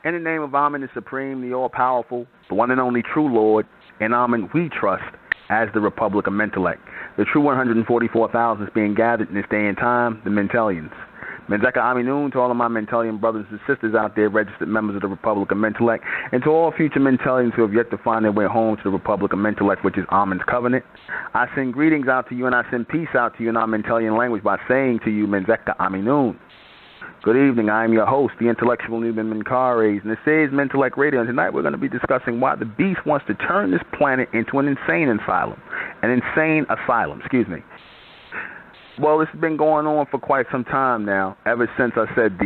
In the name of Amen, the Supreme, the All-Powerful, the one and only true Lord, in Amen we trust as the Republic of Mentellect. The true 144,000 is being gathered in this day and time, the Mentellians. Menzeka Aminun to all of my Mentellian brothers and sisters out there, registered members of the Republic of Mentellect, and to all future Mentellians who have yet to find their way home to the Republic of Mentellect, which is Amen's covenant. I send greetings out to you, and I send peace out to you in our Mentellian language by saying to you, Menzeka Aminun. Good evening, I am your host, the intellectual Nuben Menkares, and this is Mentellect Radio, and tonight we're going to be discussing why the beast wants to turn this planet into an insane asylum. Well, this has been going on for quite some time now, ever since I said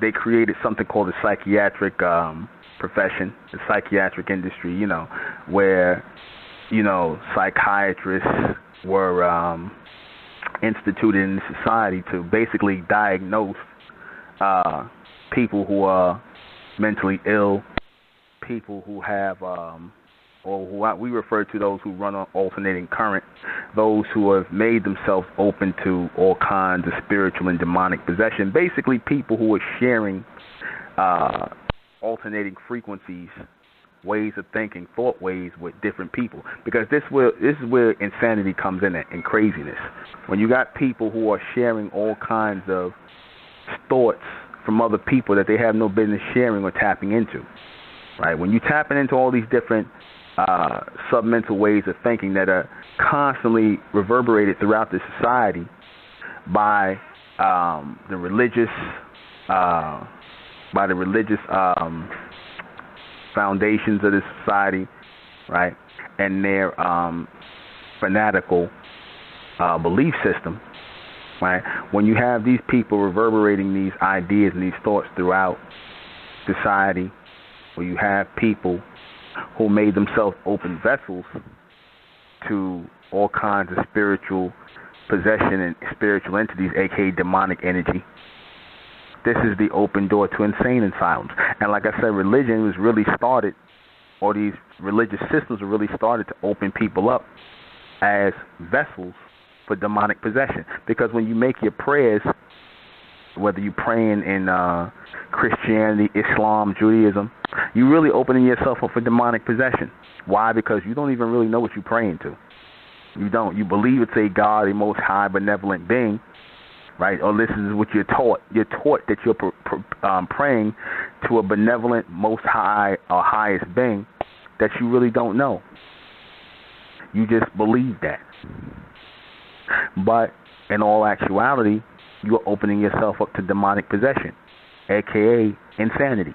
they created something called the psychiatric profession, the psychiatric industry, where, psychiatrists were instituted in society to basically diagnose people who are mentally ill, people who have or who we refer to those who run on alternating current, those who have made themselves open to all kinds of spiritual and demonic possession, basically people who are sharing alternating frequencies, ways of thinking, thought ways with different people. Because this is where insanity comes in and craziness. When you got people who are sharing all kinds of thoughts from other people that they have no business sharing or tapping into. Right? When you're tapping into all these different submental ways of thinking that are constantly reverberated throughout the society by the religious foundations of the society, right, and their fanatical belief system, right. When you have these people reverberating these ideas and these thoughts throughout society, where you have people who made themselves open vessels to all kinds of spiritual possession and spiritual entities, aka demonic energy. This is the open door to insane asylums. And like I said, religion was really started, or these religious systems were really started to open people up as vessels for demonic possession. Because when you make your prayers, whether you're praying in Christianity, Islam, Judaism, you're really opening yourself up for demonic possession. Why? Because you don't even really know what you're praying to. You don't. You believe it's a God, a most high, benevolent being, right? Or this is what you're taught. You're taught that you're praying to a benevolent, most high, or highest being that you really don't know. You just believe that. But in all actuality, you're opening yourself up to demonic possession, a.k.a. insanity.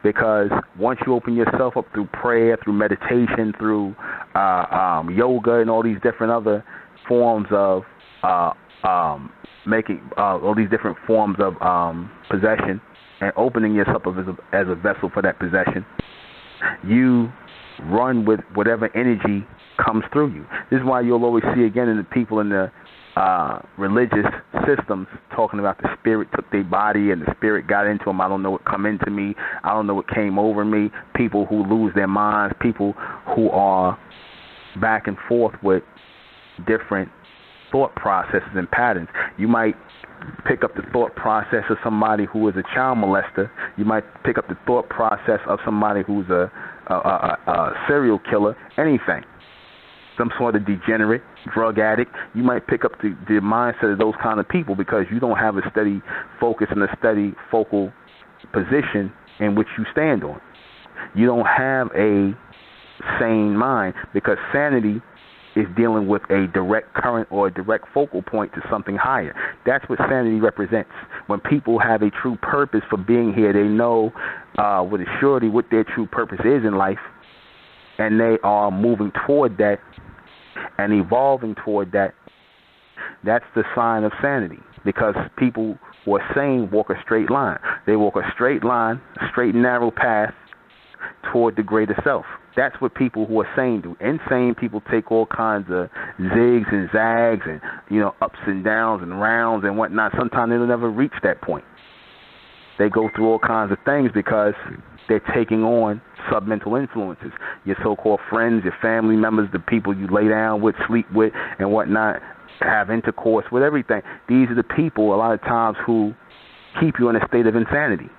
Because once you open yourself up through prayer, through meditation, through yoga, and all these different other forms of all these different forms of possession, and opening yourself up as a vessel for that possession, you run with whatever energy comes through you. This is why you'll always see again in the people in the religious systems talking about the spirit took their body and the spirit got into them. I don't know what come into me. I don't know what came over me. People who lose their minds, people who are back and forth with different thought processes and patterns. You might pick up the thought process of somebody who is a child molester. You might pick up the thought process of somebody who's a serial killer, anything. Some sort of degenerate, drug addict. You might pick up the mindset of those kind of people because you don't have a steady focus and a steady focal position in which you stand on. You don't have a sane mind because sanity is dealing with a direct current or a direct focal point to something higher. That's what sanity represents. When people have a true purpose for being here, they know with a surety what their true purpose is in life, and they are moving toward that and evolving toward that. That's the sign of sanity, because people who are sane walk a straight line. They walk a straight line, a straight and narrow path toward the greater self. That's what people who are sane do. Insane people take all kinds of zigs and zags and, ups and downs and rounds and whatnot. Sometimes they'll never reach that point. They go through all kinds of things because they're taking on submental influences. Your so-called friends, your family members, the people you lay down with, sleep with, and whatnot, have intercourse with, everything. These are the people, a lot of times, who keep you in a state of insanity.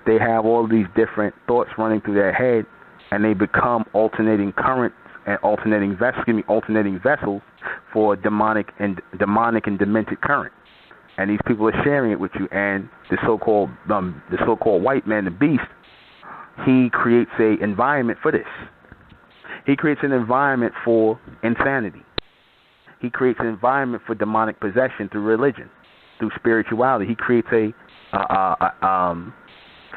They have all these different thoughts running through their head, and they become alternating currents and alternating vessels for demonic and demented current. And these people are sharing it with you. And the so-called white man, the beast, he creates a environment for this. He creates an environment for insanity. He creates an environment for demonic possession through religion, through spirituality. He creates an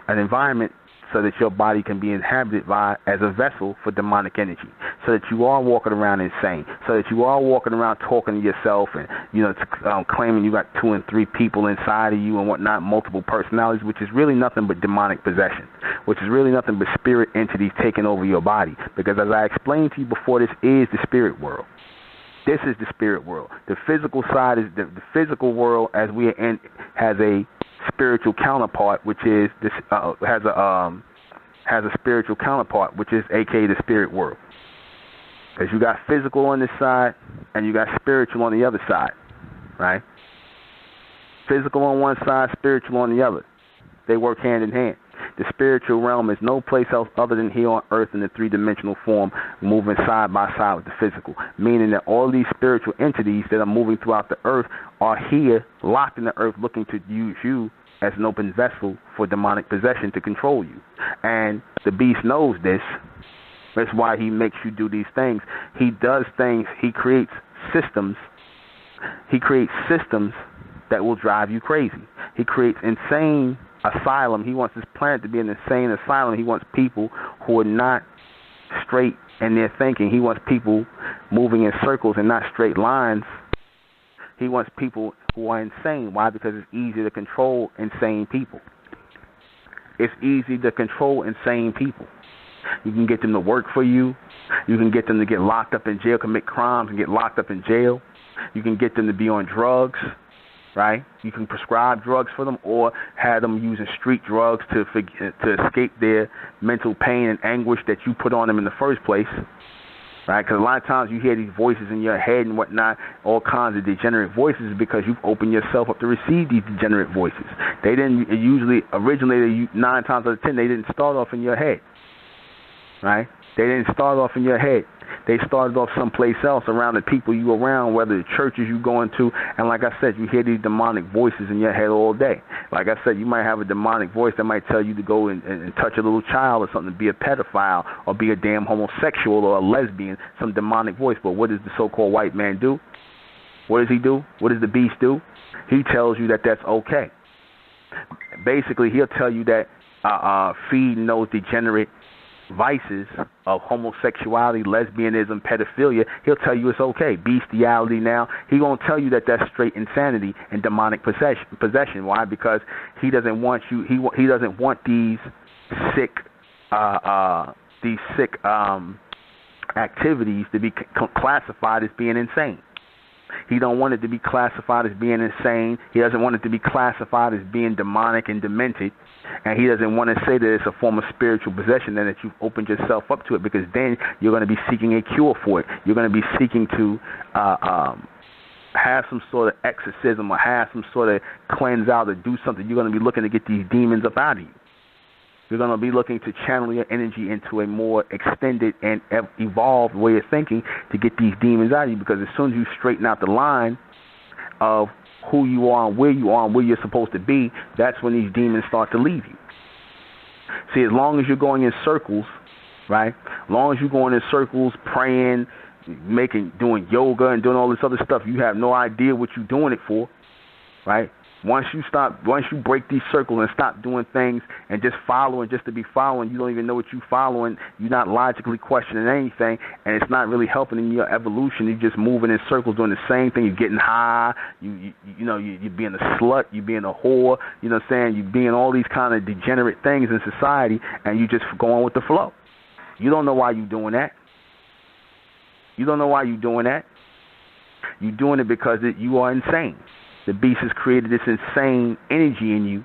environment so that your body can be inhabited by as a vessel for demonic energy, so that you are walking around insane, so that you are walking around talking to yourself and claiming you got 2 and 3 people inside of you and whatnot, multiple personalities, which is really nothing but demonic possession, which is really nothing but spirit entities taking over your body. Because as I explained to you before, this is the spirit world. This is the spirit world. The physical side is the physical world, as we are in, has a spiritual counterpart, which is this has a spiritual counterpart, which is aka the spirit world. Because you got physical on this side and you got spiritual on the other side, right? Physical on one side, spiritual on the other. They work hand in hand. The spiritual realm is no place else other than here on earth in the 3-dimensional form, moving side by side with the physical, meaning that all these spiritual entities that are moving throughout the earth are here, locked in the earth, looking to use you as an open vessel for demonic possession to control you. And the beast knows this. That's why he makes you do these things. He does things. He creates systems. He creates systems that will drive you crazy. He creates insane asylum. He wants this planet to be an insane asylum. He wants people who are not straight in their thinking. He wants people moving in circles and not straight lines. He wants people who are insane. Why? Because it's easy to control insane people. It's easy to control insane people. You can get them to work for you. You can get them to get locked up in jail, commit crimes, and get locked up in jail. You can get them to be on drugs, right? You can prescribe drugs for them or have them using street drugs to escape their mental pain and anguish that you put on them in the first place, right? Because a lot of times you hear these voices in your head and whatnot, all kinds of degenerate voices, because you've opened yourself up to receive these degenerate voices. They didn't usually, originally, 9 times out of 10, they didn't start off in your head, right? They didn't start off in your head. They started off someplace else around the people you around, whether the churches you going to. And like I said, you hear these demonic voices in your head all day. Like I said, you might have a demonic voice that might tell you to go and touch a little child or something, to be a pedophile or be a damn homosexual or a lesbian, some demonic voice. But what does the so-called white man do? What does he do? What does the beast do? He tells you that that's okay. Basically, he'll tell you that feeding those degenerate vices of homosexuality, lesbianism, pedophilia, he'll tell you it's okay. Bestiality now, he won't tell you that that's straight insanity and demonic possession. Why? Because he doesn't want you. He doesn't want these sick activities to be classified as being insane. He don't want it to be classified as being insane. He doesn't want it to be classified as being demonic and demented. And he doesn't want to say that it's a form of spiritual possession and that you've opened yourself up to it, because then you're going to be seeking a cure for it. You're going to be seeking to have some sort of exorcism or have some sort of cleanse out or do something. You're going to be looking to get these demons up out of you. You're going to be looking to channel your energy into a more extended and evolved way of thinking to get these demons out of you, because as soon as you straighten out the line of who you are and where you're supposed to be, that's when these demons start to leave you. See, as long as you're going in circles, right? As long as you're going in circles, praying, doing yoga and doing all this other stuff, you have no idea what you're doing it for, right? Once you break these circles and stop doing things and just following just to be following, you don't even know what you're following. You're not logically questioning anything, and it's not really helping in your evolution. You're just moving in circles doing the same thing. You're getting high. You're being a slut. You're being a whore. You know what I'm saying? You're being all these kind of degenerate things in society, and you just go on with the flow. You don't know why you're doing that. You don't know why you're doing that. You're doing it because you are insane. The beast has created this insane energy in you,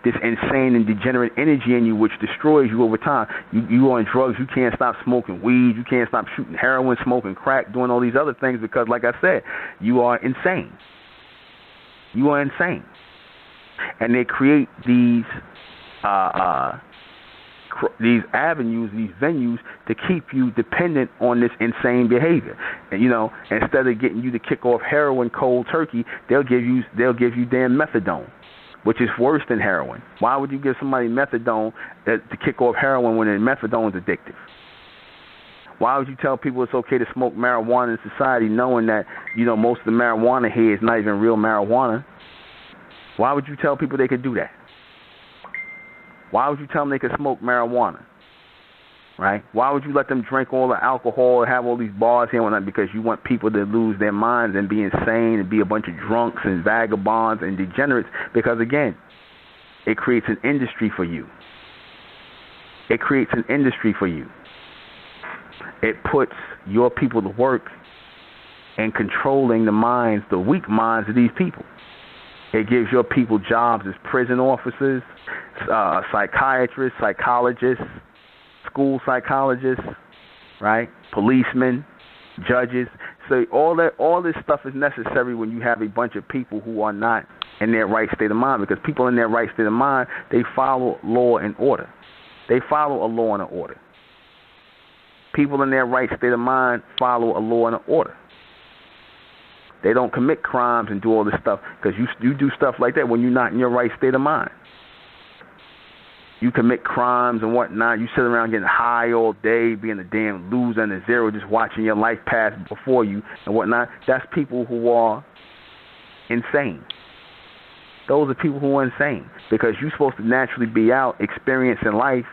this insane and degenerate energy in you, which destroys you over time. You are on drugs. You can't stop smoking weed. You can't stop shooting heroin, smoking crack, doing all these other things because, like I said, you are insane. You are insane. And they create these these avenues, these venues to keep you dependent on this insane behavior. And instead of getting you to kick off heroin cold turkey, they'll give you damn methadone, which is worse than heroin. Why would you give somebody methadone to kick off heroin when methadone is addictive? Why would you tell people it's okay to smoke marijuana in society knowing that, most of the marijuana here is not even real marijuana? Why would you tell people they could do that? Why would you tell them they could smoke marijuana? Right? Why would you let them drink all the alcohol and have all these bars here and whatnot? Because you want people to lose their minds and be insane and be a bunch of drunks and vagabonds and degenerates. Because, again, it creates an industry for you. It creates an industry for you. It puts your people to work in controlling the minds, the weak minds of these people. It gives your people jobs as prison officers, psychiatrists, psychologists, school psychologists, right? Policemen, judges. So all this stuff is necessary when you have a bunch of people who are not in their right state of mind. Because people in their right state of mind, they follow law and order. They follow a law and an order. People in their right state of mind follow a law and an order. They don't commit crimes and do all this stuff because you do stuff like that when you're not in your right state of mind. You commit crimes and whatnot. You sit around getting high all day, being a damn loser and a zero, just watching your life pass before you and whatnot. That's people who are insane. Those are people who are insane because you're supposed to naturally be out experiencing life,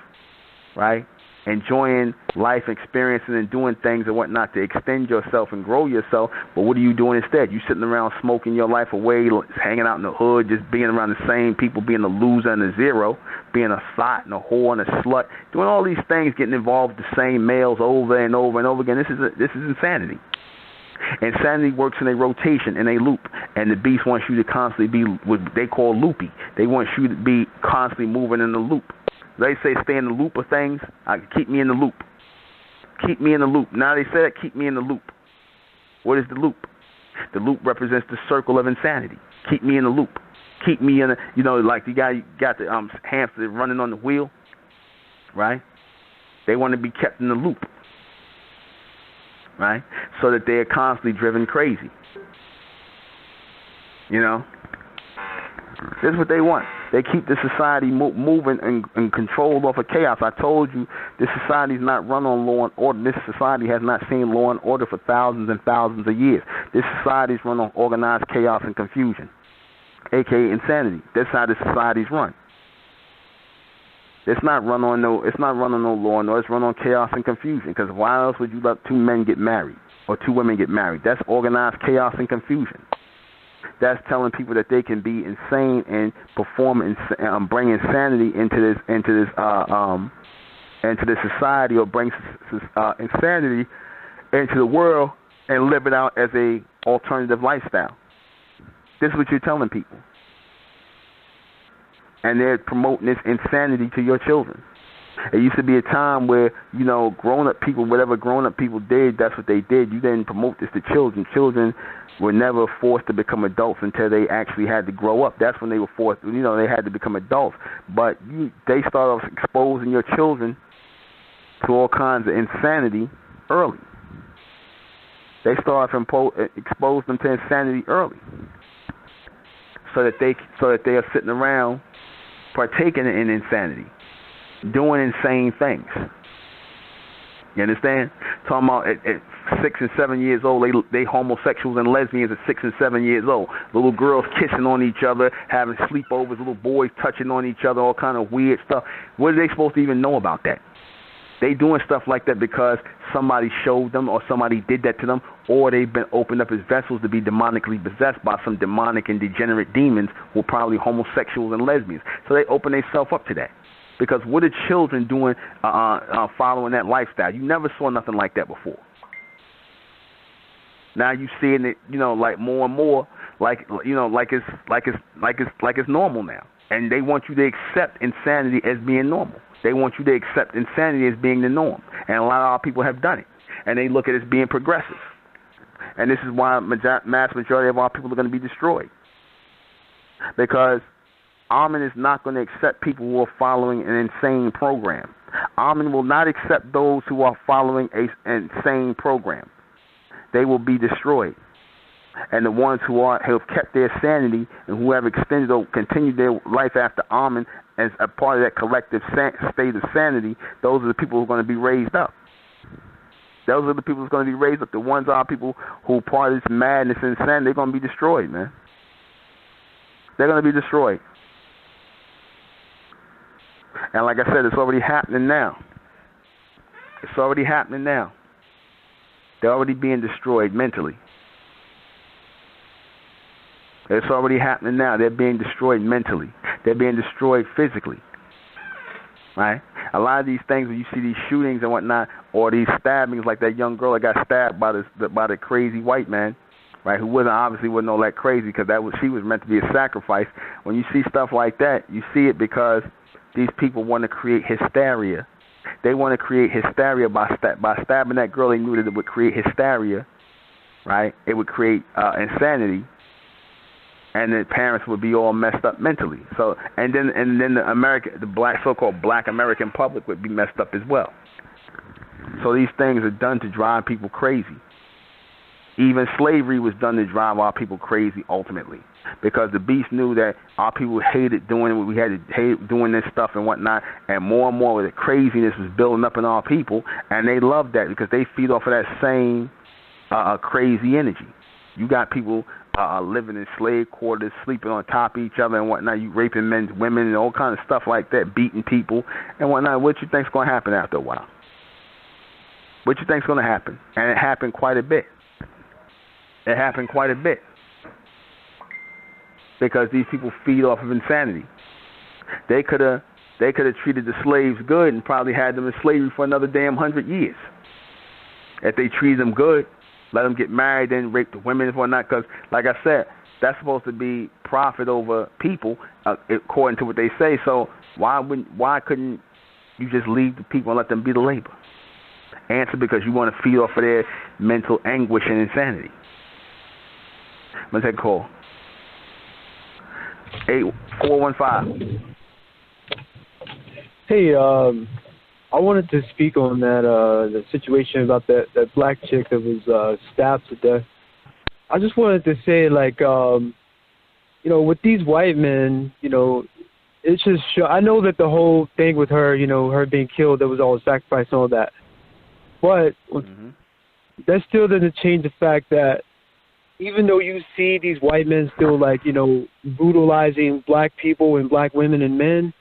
right? Enjoying life, experiencing and doing things and whatnot to extend yourself and grow yourself. But what are you doing instead? You sitting around smoking your life away, hanging out in the hood, just being around the same people, being a loser and a zero, being a thought and a whore and a slut, doing all these things, getting involved with the same males over and over and over again. This is insanity. Insanity works in a rotation, in a loop, and the beast wants you to constantly be what they call loopy. They want you to be constantly moving in the loop. They say stay in the loop of things. Keep me in the loop. Keep me in the loop. Now they say that keep me in the loop. What is the loop? The loop represents the circle of insanity. Keep me in the loop. Keep me in like the guy got the hamster running on the wheel, right? They want to be kept in the loop, right? So that they're constantly driven crazy. This is what they want. They keep the society moving and controlled off of chaos. I told you, this society is not run on law and order. This society has not seen law and order for thousands and thousands of years. This society is run on organized chaos and confusion, a.k.a. insanity. That's how this society is run. It's not run on no law and order. It's run on chaos and confusion. Because why else would you let two men get married or two women get married? That's organized chaos and confusion. That's telling people that they can be insane and perform bring insanity into this society, or bring insanity into the world and live it out as a alternative lifestyle. This is what you're telling people, and they're promoting this insanity to your children. It used to be a time where grown-up people, whatever grown-up people did, that's what they did. You didn't promote this to children. Children were never forced to become adults until they actually had to grow up. That's when they were forced, they had to become adults. But they start off exposing your children to all kinds of insanity early. They start off expose them to insanity early, so that they are sitting around partaking in insanity, doing insane things. You understand? Talking about at 6 and 7 years old, they homosexuals and lesbians at 6 and 7 years old. Little girls kissing on each other, having sleepovers, little boys touching on each other, all kind of weird stuff. What are they supposed to even know about that? They doing stuff like that because somebody showed them or somebody did that to them, or they've been opened up as vessels to be demonically possessed by some demonic and degenerate demons who are probably homosexuals and lesbians. So they open themselves up to that. Because what are children doing following that lifestyle? You never saw nothing like that before. Now you seeing it, like more and more, like it's normal now. And they want you to accept insanity as being normal. They want you to accept insanity as being the norm. And a lot of our people have done it. And they look at it as being progressive. And this is why mass majority of our people are going to be destroyed. Because Amen is not going to accept people who are following an insane program. Amen will not accept those who are following an insane program. They will be destroyed. And the ones who have kept their sanity and who have extended or continued their life after Amen as a part of that collective state of sanity, those are the people who are going to be raised up. Those are the people who are going to be raised up. The ones are people who part of this madness and insanity, they're going to be destroyed, man. They're going to be destroyed. And like I said, it's already happening now. It's already happening now. They're already being destroyed mentally. It's already happening now. They're being destroyed mentally. They're being destroyed physically. Right? A lot of these things, when you see these shootings and whatnot, or these stabbings, like that young girl that got stabbed by the crazy white man, right? Who obviously wasn't all that crazy because she was meant to be a sacrifice. When you see stuff like that, you see it because these people want to create hysteria. They want to create hysteria by stabbing that girl. They knew that it would create hysteria, right? It would create insanity. And the parents would be all messed up mentally. So, and then the so-called black American public would be messed up as well. So these things are done to drive people crazy. Even slavery was done to drive our people crazy ultimately, because the beast knew that our people hated doing it. We had to hate doing this stuff and whatnot, and more the craziness was building up in our people, and they loved that because they feed off of that same crazy energy. You got people living in slave quarters, sleeping on top of each other and whatnot. You raping men, women, and all kinds of stuff like that, beating people and whatnot. What you think's going to happen after a while? What you think's going to happen? And it happened quite a bit. It happened quite a bit because these people feed off of insanity. They could have treated the slaves good and probably had them in slavery for another damn 100 years if they treated them good. Let them get married, then rape the women and whatnot. Because, like I said, that's supposed to be profit over people, according to what they say. So why couldn't you just leave the people and let them be the labor? Answer: because you want to feed off of their mental anguish and insanity. I'm gonna take a call. 8415. Hey, I wanted to speak on that the situation about that black chick that was stabbed to death. I just wanted to say, like, with these white men, it's just I know that the whole thing with her, her being killed, that was all a sacrifice and all that. But that still doesn't change the fact that even though you see these white men still, like, brutalizing black people and black women and men,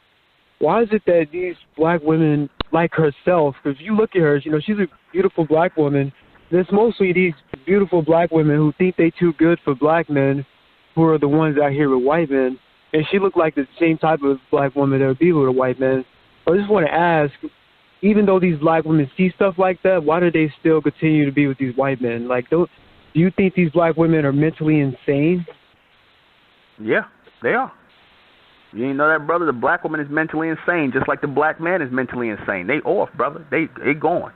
why is it that these black women, like herself, because you look at her, she's a beautiful black woman. There's mostly these beautiful black women who think they too good for black men, who are the ones out here with white men. And she looked like the same type of black woman that would be with a white man. I just want to ask, even though these black women see stuff like that, why do they still continue to be with these white men? Like, do you think these black women are mentally insane? Yeah, they are. You didn't know that, brother? The black woman is mentally insane, just like the black man is mentally insane. They off, brother. They gone.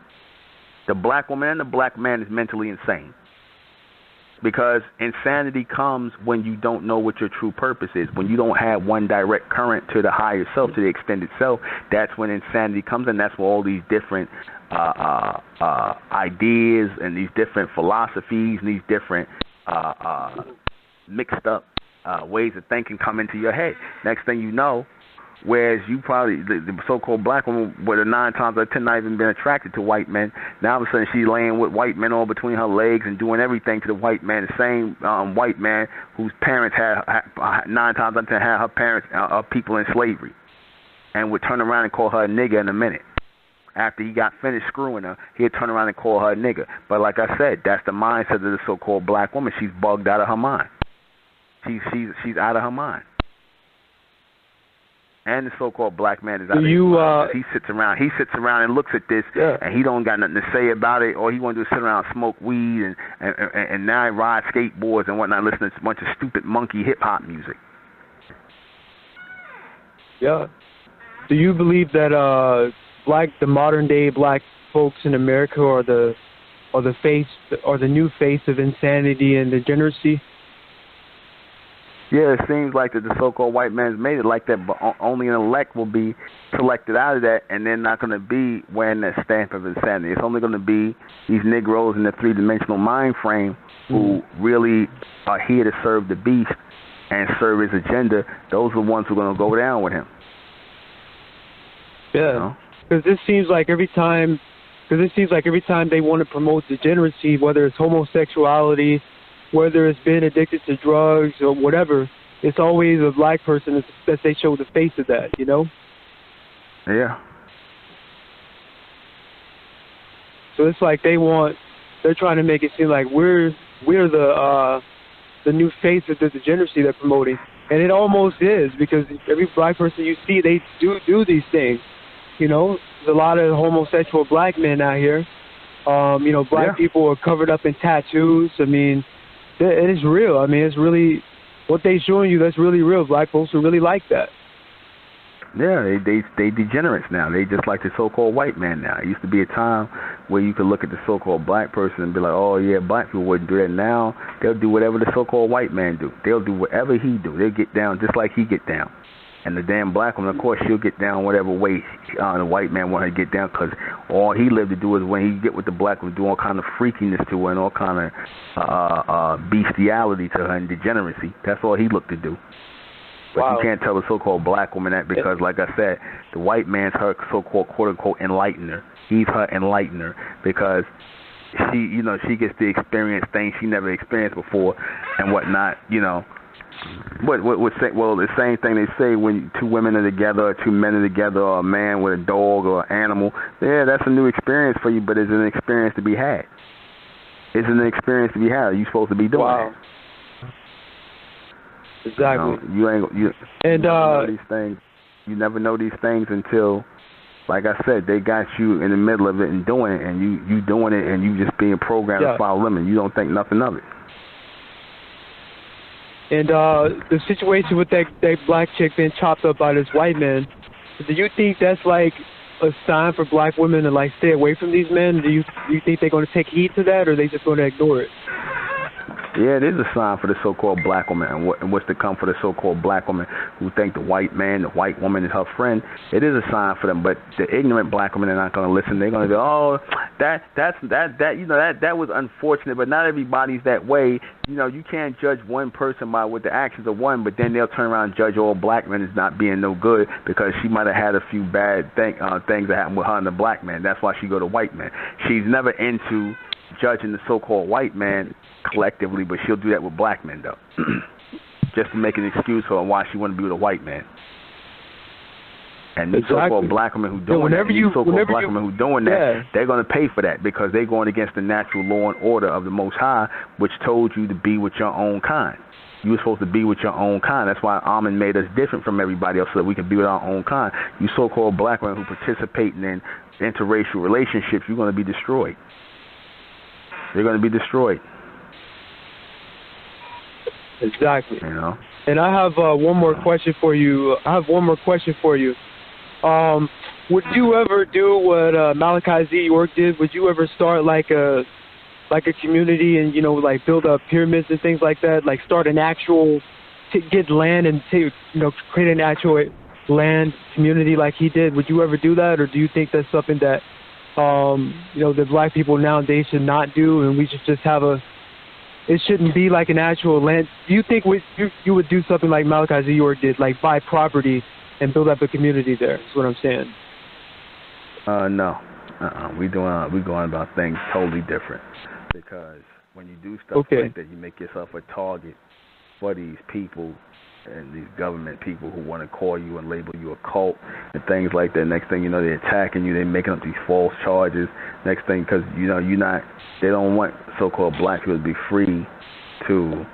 The black woman and the black man is mentally insane. Because insanity comes when you don't know what your true purpose is. When you don't have one direct current to the higher self, to the extended self, that's when insanity comes, and that's where all these different ideas and these different philosophies and these different mixed up ways of thinking come into your head. Next thing you know, whereas you probably, the so-called black woman would have 9 times out of 10 not even been attracted to white men. Now all of a sudden she's laying with white men all between her legs and doing everything to the white man, the same white man whose parents had 9 times out of 10 had her parents people in slavery, and would turn around and call her a nigger in a minute. After he got finished screwing her, he'd turn around and call her a nigger. But like I said, that's the mindset of the so-called black woman. She's bugged out of her mind. She's out of her mind. And the so-called black man is out of his mind. He sits around and looks at this, and he don't got nothing to say about it. All he want to do is sit around and smoke weed and now he ride skateboards and whatnot, listening to a bunch of stupid monkey hip-hop music. Yeah. Do you believe that the modern-day black folks in America are the new face of insanity and degeneracy? Yeah, it seems like that the so-called white man's made it like that, but only an elect will be selected out of that, and they're not going to be wearing that stamp of insanity. It's only going to be these Negroes in the three-dimensional mind frame who really are here to serve the beast and serve his agenda. Those are the ones who are going to go down with him. Yeah, because it seems like every time they want to promote degeneracy, whether it's homosexuality, whether it's being addicted to drugs or whatever, it's always a black person that they show the face of that, you know? Yeah. So it's like they're trying to make it seem like we're the new face of the degeneracy they're promoting. And it almost is, because every black person you see, they do these things. You know, there's a lot of homosexual black men out here. You know, black people are covered up in tattoos. I mean, it is real. I mean, it's really what they showing you. That's really real. Black folks are really like that. Yeah, they degenerates now. They just like the so-called white man now. It used to be a time where you could look at the so-called black person and be like, oh, yeah, black people wouldn't do that. Now they'll do whatever the so-called white man do. They'll do whatever he do. They'll get down just like he get down. And the damn black woman, of course, she'll get down whatever way the white man want her to get down, because all he lived to do is when he get with the black woman, do all kind of freakiness to her and all kind of bestiality to her and degeneracy. That's all he looked to do. But you can't tell the so-called black woman that, because, like I said, the white man's her so-called quote-unquote enlightener. He's her enlightener because she, you know, she gets to experience things she never experienced before and whatnot, you know. Well, the same thing they say when two women are together, or two men are together, or a man with a dog or an animal. Yeah, that's a new experience for you, but it's an experience to be had. It's an experience to be had. You're supposed to be doing it. Exactly. You never know these things. You never know these things until, like I said, they got you in the middle of it and doing it, and you doing it, and you just being programmed to follow them, and you don't think nothing of it. And the situation with that black chick being chopped up by this white man, do you think that's like a sign for black women to like stay away from these men? Do you think they're going to take heed to that, or are they just going to ignore it? Yeah, it is a sign for the so-called black woman and what's to come for the so-called black woman who think the white man, the white woman is her friend. It is a sign for them, but the ignorant black women are not going to listen. They're going to go, oh, that was unfortunate, but not everybody's that way. You know, you can't judge one person by what the actions of one, but then they'll turn around and judge all black men as not being no good because she might have had a few bad things that happened with her and the black man. That's why she go to white men. She's never into judging the so-called white man collectively, but she'll do that with black men, though, just to make an excuse for why she want to be with a white man. And these so-called black women who doing that, they're going to pay for that because they're going against the natural law and order of the Most High, which told you to be with your own kind. You were supposed to be with your own kind. That's why Amen made us different from everybody else so that we can be with our own kind. You so-called black women who participate in interracial relationships, you're going to be destroyed. They're going to be destroyed. Exactly. You know. And I have one more question for you. Would you ever do what Malachi Z. York did? Would you ever start like a community and, you know, like build up pyramids and things like that? Like start an actual, get land and create an actual land community like he did? Would you ever do that, or do you think that's something that the black people nowadays should not do, and we should just have it shouldn't be like an actual land? Do you think you would do something like Malachi Z. York did, like buy property and build up a community there? That's what I'm saying. No. We going about things totally different, because when you do stuff like that, you make yourself a target for these people and these government people who want to call you and label you a cult and things like that. Next thing you know, they're attacking you. They're making up these false charges. Next thing, because they don't want so-called black people to be free to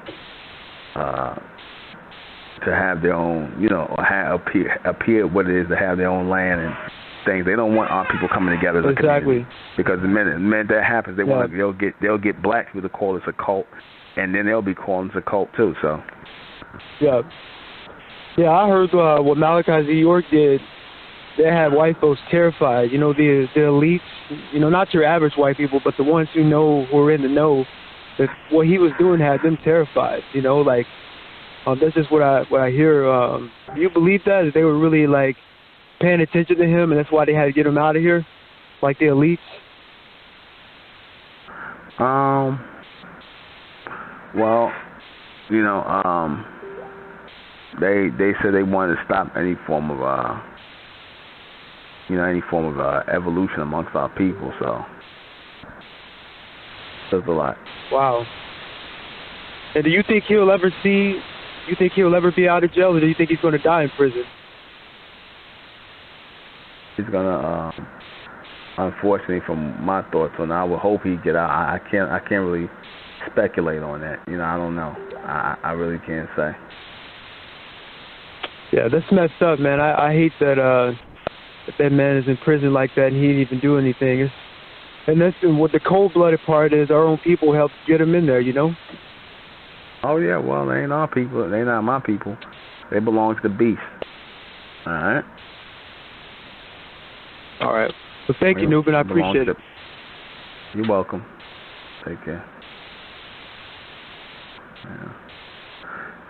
have their own, appear what it is to have their own land and things. They don't want our people coming together as a community. Because the minute that happens, they'll get black people to call us a cult, and then they'll be calling us a cult too. So. Yeah, I heard what Malachi Z. York did. They had white folks terrified. You know, the elites. You know, not your average white people, but the ones who are in the know. That what he was doing had them terrified. You know, like That's just what I hear. Do you believe that they were really like paying attention to him, and that's why they had to get him out of here, like the elites? Well, you know, they said they wanted to stop any form of evolution amongst our people. So that's a lot. Wow. And do you think he'll ever see? You think he'll ever be out of jail, or do you think he's going to die in prison? He's gonna, unfortunately, from my thoughts on it, I would hope he get out. I can't really speculate on that. You know, I don't know. I really can't say. Yeah, that's messed up, man. I hate that man is in prison like that and he didn't even do anything. And that's what the cold-blooded part is. Our own people helped get him in there, you know? Oh, yeah, well, they ain't our people. They not my people. They belong to the beast. All right? All right. Well, thank you, Nuben. I appreciate it. You're welcome. Take care.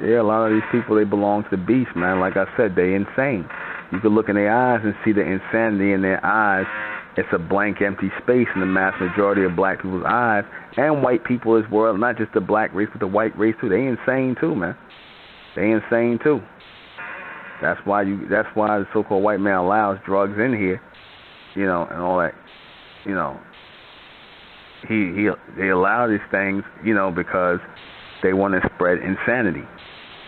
Yeah, a lot of these people, they belong to the beast, man. Like I said, they insane. You can look in their eyes and see the insanity in their eyes. It's a blank, empty space in the mass majority of black people's eyes and white people as well. Not just the black race, but the white race too. They insane too, man. They insane too. That's why the so-called white man allows drugs in here, you know, and all that. You know, they allow these things, you know, because they want to spread insanity.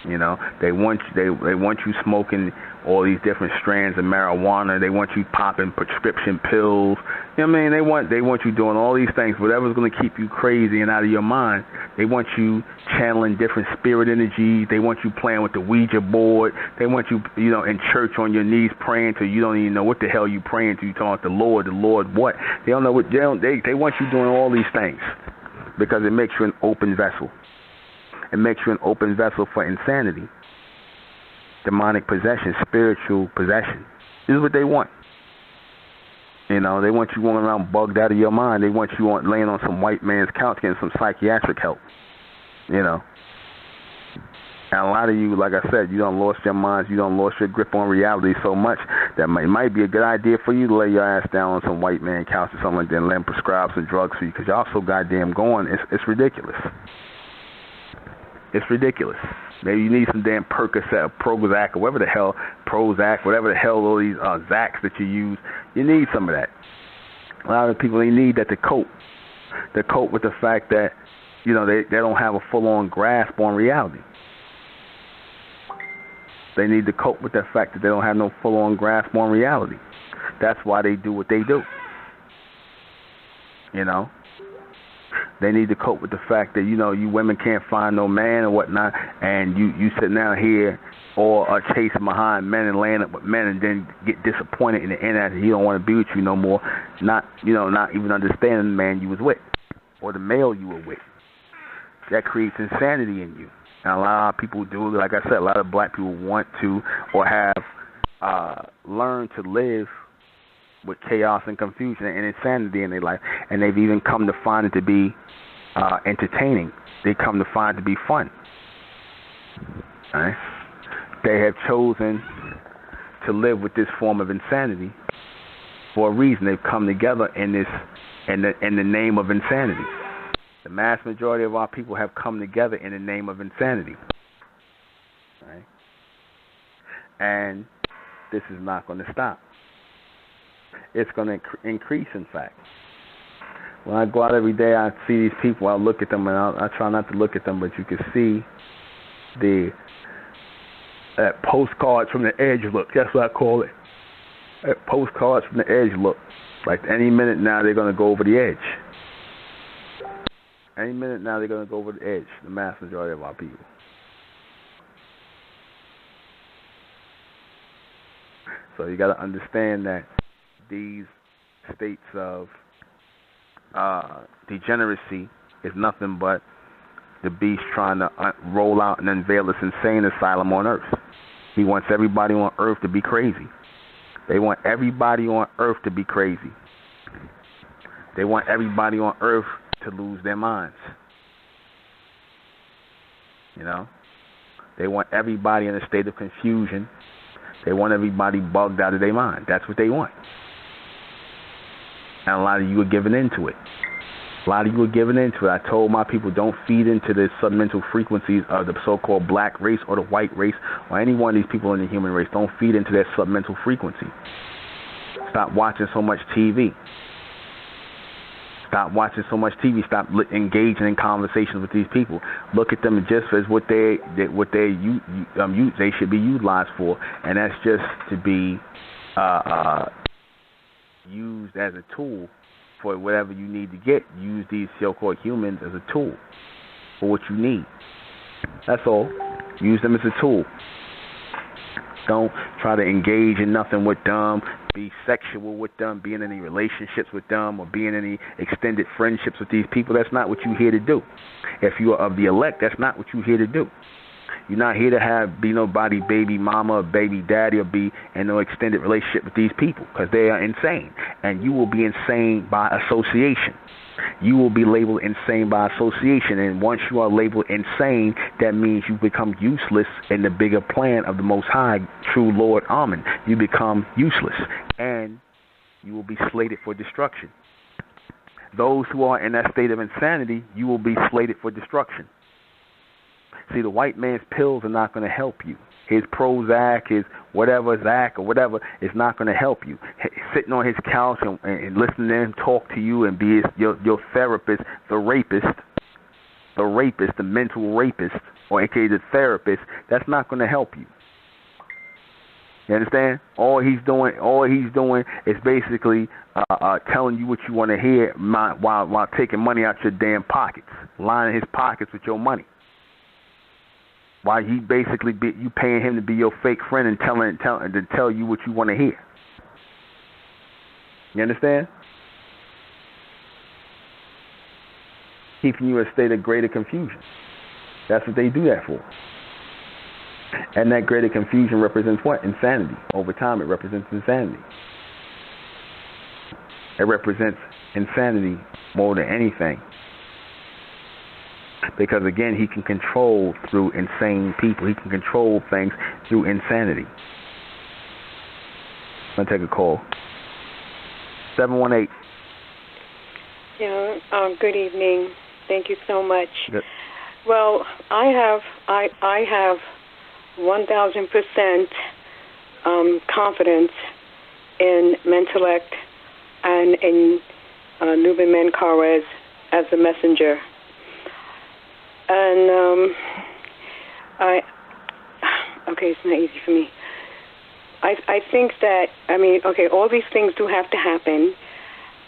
You know, they want you smoking all these different strands of marijuana. They want you popping prescription pills. You know what I mean? They want you doing all these things, whatever's going to keep you crazy and out of your mind. They want you channeling different spirit energies. They want you playing with the Ouija board. They want you, you know, in church on your knees praying till you don't even know what the hell you praying to. You talking about the Lord what? They don't know what they want you doing all these things because it makes you an open vessel. It makes you an open vessel for insanity, demonic possession, spiritual possession. This is what they want. You know, they want you going around bugged out of your mind. They want you laying on some white man's couch getting some psychiatric help. You know. And a lot of you, like I said, you done lost your minds. You done lost your grip on reality so much that it might be a good idea for you to lay your ass down on some white man couch or something like that and let him prescribe some drugs for you because y'all so goddamn going. It's ridiculous. It's ridiculous. Maybe you need some damn Percocet or Prozac or whatever the hell, Prozac, whatever the hell all these Zacs that you use. You need some of that. A lot of people, they need that to cope. To cope with the fact that, you know, they don't have a full-on grasp on reality. They need to cope with the fact that they don't have no full-on grasp on reality. That's why they do what they do. You know? They need to cope with the fact that, you know, you women can't find no man or whatnot, and you sitting down here or chasing behind men and laying up with men and then get disappointed in the end that he don't want to be with you no more, not even understanding the man you was with or the male you were with. That creates insanity in you. And a lot of people do, like I said, a lot of black people want to or have learned to live with chaos and confusion and insanity in their life, and they've even come to find it to be entertaining. They come to find it to be fun. Right? They have chosen to live with this form of insanity for a reason. They've come together in the name of insanity. The mass majority of our people have come together in the name of insanity. Right? And this is not going to stop. It's going to increase, in fact. When I go out every day, I see these people, I look at them, and I try not to look at them, but you can see that postcards from the edge look. That's what I call it. That postcards from the edge look. Like any minute now, they're going to go over the edge. Any minute now, they're going to go over the edge, the mass majority of our people. So you got to understand that these states of degeneracy is nothing but the beast trying to roll out and unveil this insane asylum on earth. He wants everybody on earth to be crazy. They want everybody on earth to be crazy. They want everybody on earth to lose their minds. You know? They want everybody in a state of confusion. They want everybody bugged out of their mind. That's what they want. And a lot of you are giving into it. A lot of you are giving into it. I told my people, don't feed into the submental frequencies of the so-called black race or the white race or any one of these people in the human race. Don't feed into that submental frequency. Stop watching so much TV. Stop watching so much TV. Stop engaging in conversations with these people. Look at them just as what they should be utilized for, and that's just to be used as a tool for whatever you need to get. Use these so-called humans as a tool for what you need. That's all. Use them as a tool. Don't try to engage in nothing with them, be sexual with them, be in any relationships with them, or be in any extended friendships with these people. That's not what you're here to do. If you are of the elect, that's not what you're here to do. You're not here to be nobody baby mama or baby daddy or be in no extended relationship with these people, because they are insane. And you will be insane by association. You will be labeled insane by association. And once you are labeled insane, that means you become useless in the bigger plan of the Most High, true Lord Amen. You become useless. And you will be slated for destruction. Those who are in that state of insanity, you will be slated for destruction. See, the white man's pills are not going to help you. His Prozac, his whatever Zac or whatever is not going to help you. Sitting on his couch and listening to him talk to you and be your therapist, the rapist, the mental rapist, or aka the therapist, that's not going to help you. You understand? All he's doing is basically telling you what you want to hear while taking money out your damn pockets, lining his pockets with your money. Why he basically you paying him to be your fake friend and tell you what you want to hear. You understand? Keeping you in a state of greater confusion. That's what they do that for. And that greater confusion represents what? Insanity. Over time, it represents insanity. It represents insanity more than anything. Because, again, he can control through insane people. He can control things through insanity. I'm going to take a call. 718. Yeah, good evening. Thank you so much. Good. Well, I have 1,000% confidence in Mentellect and in Nuben Menkarez as the messenger. And it's not easy for me. I think that, all these things do have to happen.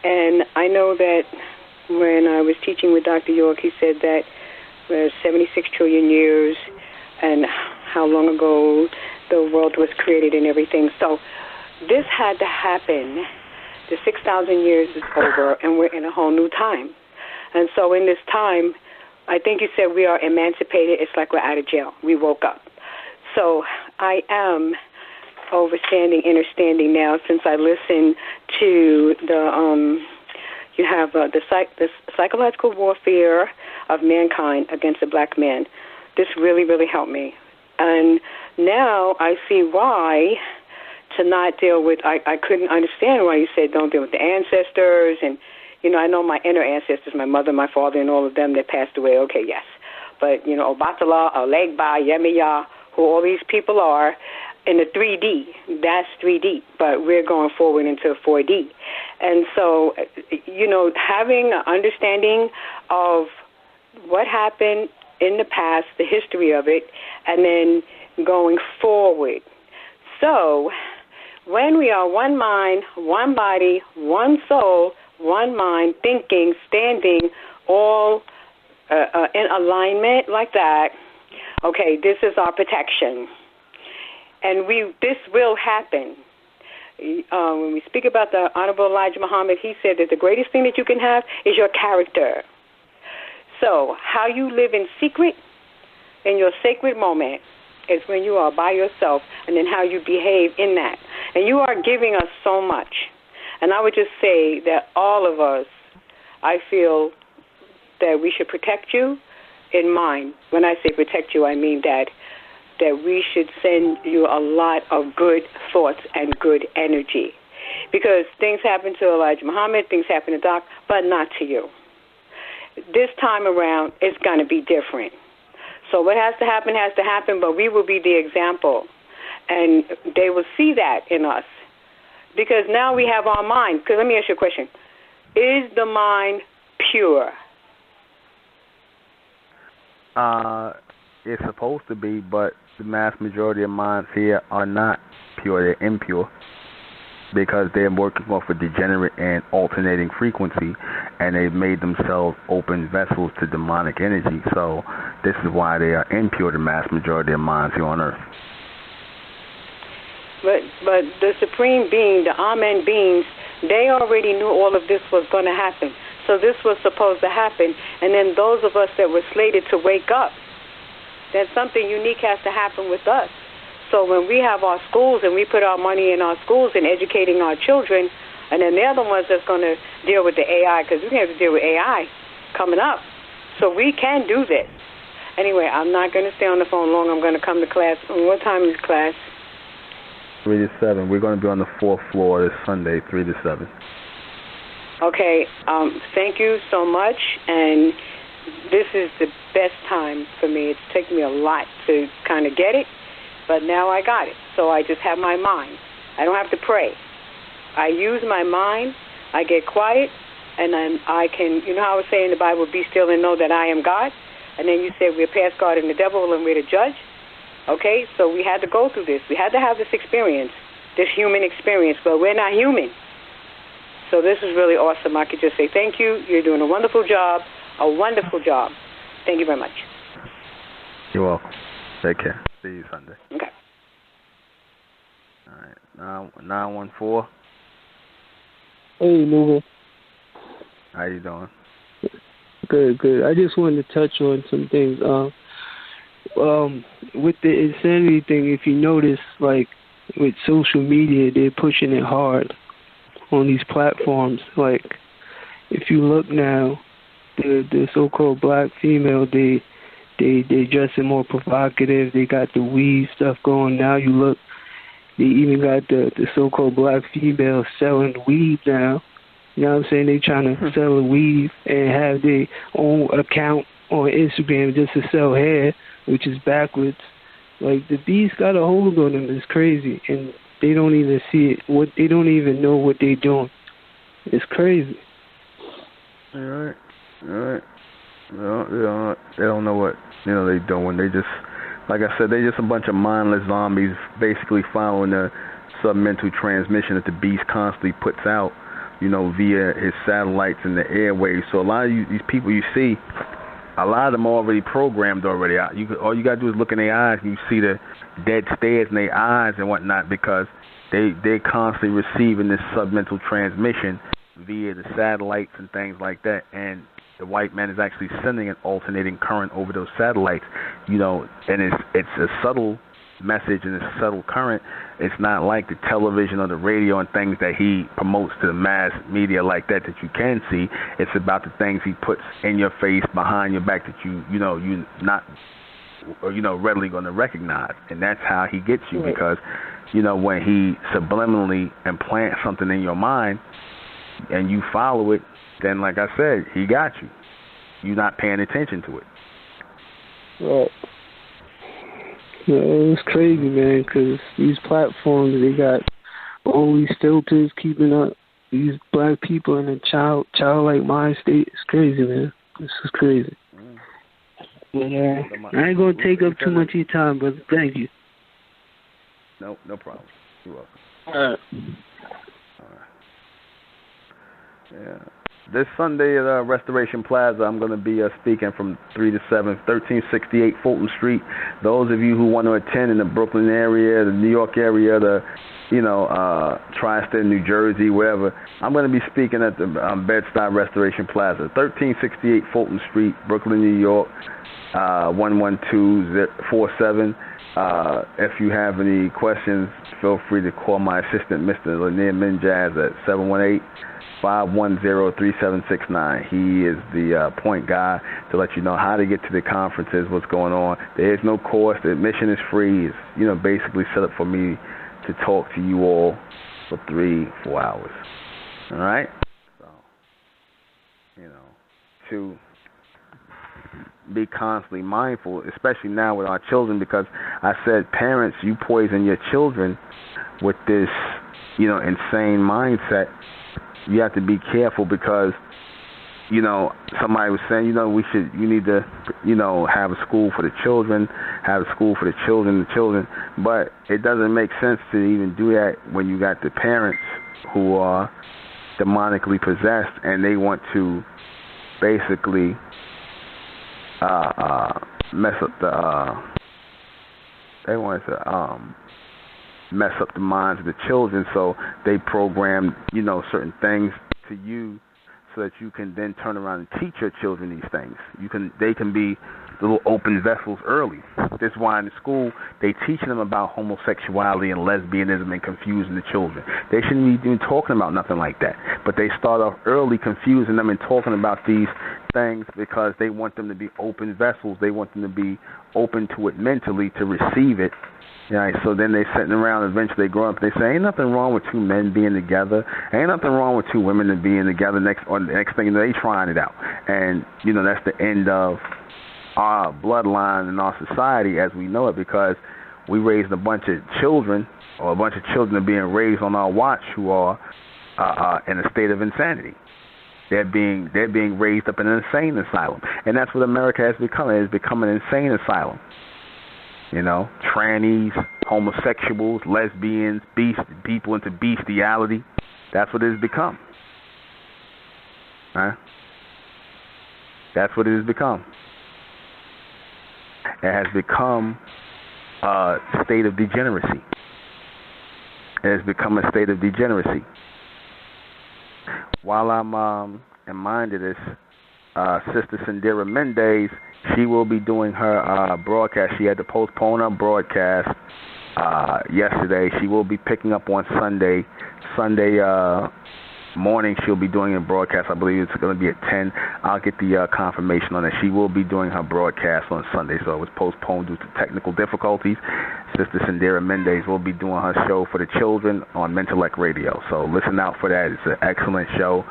And I know that when I was teaching with Dr. York, he said that there's 76 trillion years and how long ago the world was created and everything. So this had to happen. The 6,000 years is over, and we're in a whole new time. And so in this time, I think you said we are emancipated. It's like we're out of jail. We woke up. So I am understanding now, since I listened to you have the psychological warfare of mankind against the black man. This really, really helped me. And now I see why to not deal with, I couldn't understand why you said don't deal with the ancestors. And, I know my inner ancestors, my mother, my father, and all of them that passed away. Okay, yes. But, Obatala, Olegba, Yemiya, who all these people are, in the 3D, that's 3D, but we're going forward into 4D. And so, having an understanding of what happened in the past, the history of it, and then going forward. So, when we are one mind, one body, one soul, one mind, thinking, standing, all in alignment like that, okay, this is our protection. And this will happen. When we speak about the Honorable Elijah Muhammad, he said that the greatest thing that you can have is your character. So how you live in secret in your sacred moment is when you are by yourself, and then how you behave in that. And you are giving us so much. And I would just say that all of us, I feel that we should protect you in mind. When I say protect you, I mean that that we should send you a lot of good thoughts and good energy. Because things happen to Elijah Muhammad, things happen to Doc, but not to you. This time around, it's going to be different. So what has to happen, but we will be the example. And they will see that in us. Because now we have our mind. Because let me ask you a question. Is the mind pure? It's supposed to be, but the mass majority of minds here are not pure. They're impure because they're working off a degenerate and alternating frequency, and they've made themselves open vessels to demonic energy. So this is why they are impure, the mass majority of minds here on Earth. But the Supreme Being, the Amen beings, they already knew all of this was going to happen. So this was supposed to happen. And then those of us that were slated to wake up, then something unique has to happen with us. So when we have our schools and we put our money in our schools and educating our children, and then they're the ones that's going to deal with the AI, because we're going to have to deal with AI coming up. So we can do this. Anyway, I'm not going to stay on the phone long. I'm going to come to class. What time is class? 3 to 7. We're going to be on the 4th floor this Sunday, 3 to 7. Okay. Thank you so much. And this is the best time for me. It's taken me a lot to kind of get it, but now I got it. So I just have my mind. I don't have to pray. I use my mind. I get quiet, and I can, you know how I was saying in the Bible, be still and know that I am God? And then you said we're past God and the devil and we're the judge. Okay, so we had to go through this. We had to have this experience, this human experience, but we're not human. So this is really awesome. I could just say thank you. You're doing a wonderful job, a wonderful job. Thank you very much. You're welcome. Take care. See you Sunday. Okay. All right, 914. Hey, Nova. How you doing? Good. I just wanted to touch on some things. With the insanity thing, if you notice, like with social media, they're pushing it hard on these platforms. Like, if you look now, the so-called black female, they dressing more provocative. They got the weave stuff going. Now you look, they even got the so-called black female selling weave now. You know what I'm saying? They trying to sell a weave and have their own account on Instagram just to sell hair, which is backwards. Like, the beast got a hold on them. It's crazy, and they don't even see it. They don't even know what they're doing. It's crazy. All right. Well, they don't know what they're doing. They just, like I said, they just a bunch of mindless zombies, basically following the submental transmission that the beast constantly puts out, via his satellites and the airwaves. So a lot of these people you see, a lot of them are already programmed already. All you got to do is look in their eyes and you see the dead stares in their eyes and whatnot, because they're constantly receiving this submental transmission via the satellites and things like that. And the white man is actually sending an alternating current over those satellites, and it's a subtle message and a subtle current. It's not like the television or the radio and things that he promotes to the mass media like that you can see. It's about the things he puts in your face, behind your back, that you're not readily going to recognize. And that's how he gets you, because when he subliminally implants something in your mind and you follow it, then, like I said, he got you. You're not paying attention to it. Right. It's crazy, man, because these platforms, they got all these filters keeping up these black people in a childlike mind state. It's crazy, man. This is crazy. But I ain't going to take up too much of your time, brother. Thank you. No problem. You're welcome. All right. Yeah. This Sunday at Restoration Plaza, I'm going to be speaking from 3 to 7, 1368 Fulton Street. Those of you who want to attend in the Brooklyn area, the New York area, the Tri-State, New Jersey, wherever, I'm going to be speaking at the Bed-Stuy Restoration Plaza, 1368 Fulton Street, Brooklyn, New York, 11247. If you have any questions, feel free to call my assistant, Mr. Lanier Minjaz, at 510-3769. He is the point guy to let you know how to get to the conferences, what's going on. There is no cost. The admission is free. It's, basically set up for me to talk to you all for 3-4 hours. All right? So, to be constantly mindful, especially now with our children, because I said, parents, you poison your children with this, insane mindset. You have to be careful because, somebody was saying, you need to, have a school for the children, but it doesn't make sense to even do that when you got the parents who are demonically possessed and they want to basically mess up the minds of the children, so they program, certain things to you so that you can then turn around and teach your children these things. They can be little open vessels early. That's why in the school they teach them about homosexuality and lesbianism and confusing the children. They shouldn't be even talking about nothing like that. But they start off early confusing them and talking about these things because they want them to be open vessels. They want them to be open to it mentally to receive it. Right, so then they sitting around, eventually they grow up, they say, ain't nothing wrong with two men being together, ain't nothing wrong with two women being together, next thing you know, they trying it out. And, that's the end of our bloodline and our society as we know it, because we raised a bunch of children, or a bunch of children are being raised on our watch who are in a state of insanity. They're being raised up in an insane asylum. And that's what America has become. It has become an insane asylum. Trannies, homosexuals, lesbians, people into bestiality. That's what it has become. Huh? That's what it has become. It has become a state of degeneracy. It has become a state of degeneracy. While I'm in mind of this, Sister Sandira Mendez, she will be doing her broadcast. She had to postpone her broadcast yesterday. She will be picking up on Sunday morning. She'll be doing a broadcast. I believe it's going to be at 10. I'll get the confirmation on it. She will be doing her broadcast on Sunday, so it was postponed due to technical difficulties. Sister Sandira Mendez will be doing her show for the children on Mentellect Radio, so listen out for that. It's an excellent show,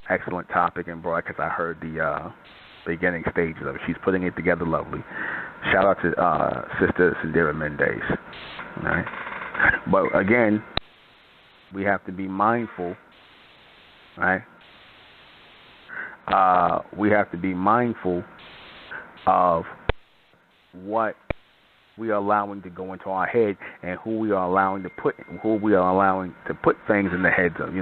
excellent topic and broadcast. I heard the beginning stages of it. She's putting it together lovely. Shout out to Sister Sandira Mendez. All right? But again, we have to be mindful, right? We have to be mindful of what we are allowing to go into our head and who we are allowing to put things in the heads of,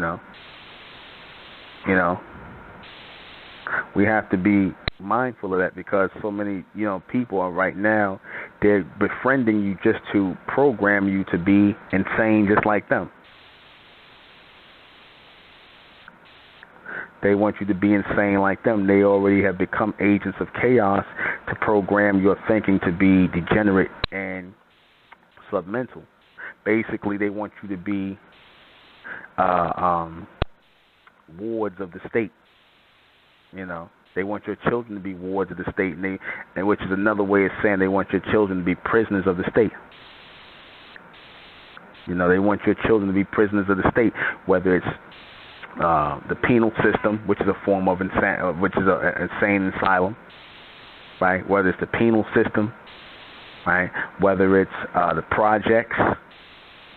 We have to be mindful of that because so many, people are right now, they're befriending you just to program you to be insane just like them. They want you to be insane like them. They already have become agents of chaos to program your thinking to be degenerate and submental. Basically, they want you to be wards of the state. They want your children to be wards of the state, and which is another way of saying they want your children to be prisoners of the state. They want your children to be prisoners of the state, whether it's the penal system, which is a form of an insane asylum, right? Whether it's the penal system, right? Whether it's the projects.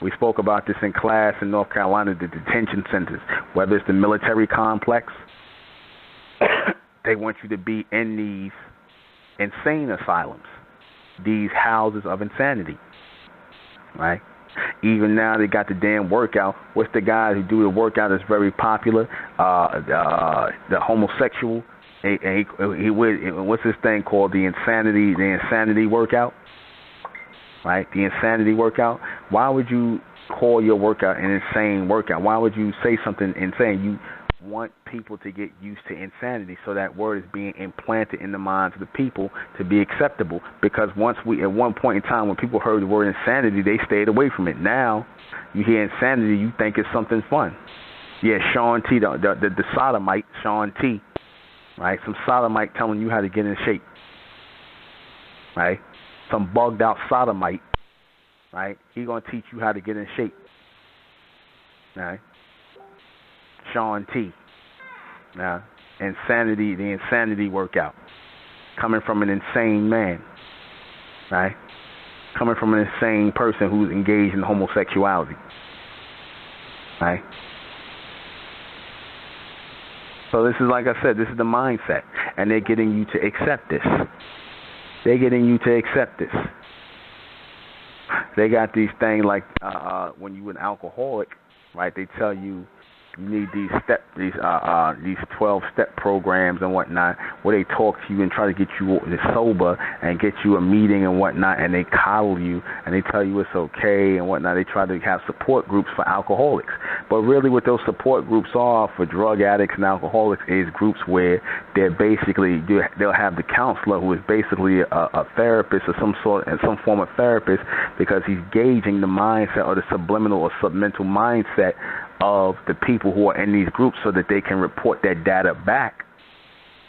We spoke about this in class in North Carolina, the detention centers. Whether it's the military complex, they want you to be in these insane asylums, these houses of insanity, right? Even now they got the damn workout. What's the guy who do the workout that's very popular? The homosexual. What's this thing called? The insanity workout, right? The insanity workout. Why would you call your workout an insane workout? Why would you say something insane? You want people to get used to insanity, so that word is being implanted in the minds of the people to be acceptable. Because at one point in time, when people heard the word insanity, they stayed away from it. Now, you hear insanity, you think it's something fun. Yeah, Sean T, the sodomite, Sean T, right? Some sodomite telling you how to get in shape, right? Some bugged out sodomite, right? He gonna teach you how to get in shape, right? Sean T, now insanity, the insanity workout, coming from an insane man, right? Coming from an insane person who's engaged in homosexuality, right? So this is, like I said, this is the mindset, and they're getting you to accept this. They're getting you to accept this. They got these things like when you're an alcoholic, right? They tell you you need these 12-step programs and whatnot, where they talk to you and try to get you sober and get you a meeting and whatnot, and they coddle you and they tell you it's okay and whatnot. They try to have support groups for alcoholics, but really what those support groups are for drug addicts and alcoholics is groups where they're basically, they'll have the counselor who is basically a therapist or some form of therapist, because he's gauging the mindset or the subliminal or submental mindset of the people who are in these groups, so that they can report that data back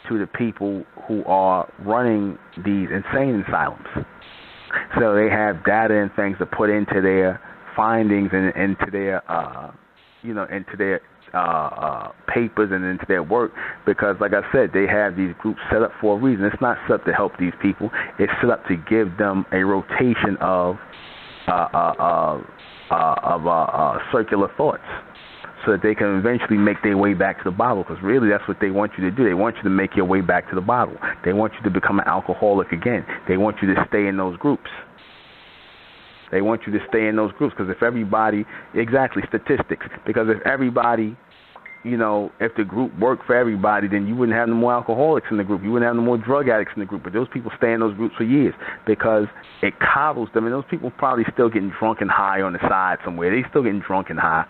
to the people who are running these insane asylums. So they have data and things to put into their findings and into their papers and into their work, because, like I said, they have these groups set up for a reason. It's not set up to help these people. It's set up to give them a rotation of circular thoughts, so that they can eventually make their way back to the bottle, because really that's what they want you to do. They want you to make your way back to the bottle. They want you to become an alcoholic again. They want you to stay in those groups. They want you to stay in those groups, because if everybody, exactly, statistics, because if everybody, if the group worked for everybody, then you wouldn't have no more alcoholics in the group. You wouldn't have no more drug addicts in the group. But those people stay in those groups for years because it coddles them. And those people probably still getting drunk and high on the side somewhere. They still getting drunk and high.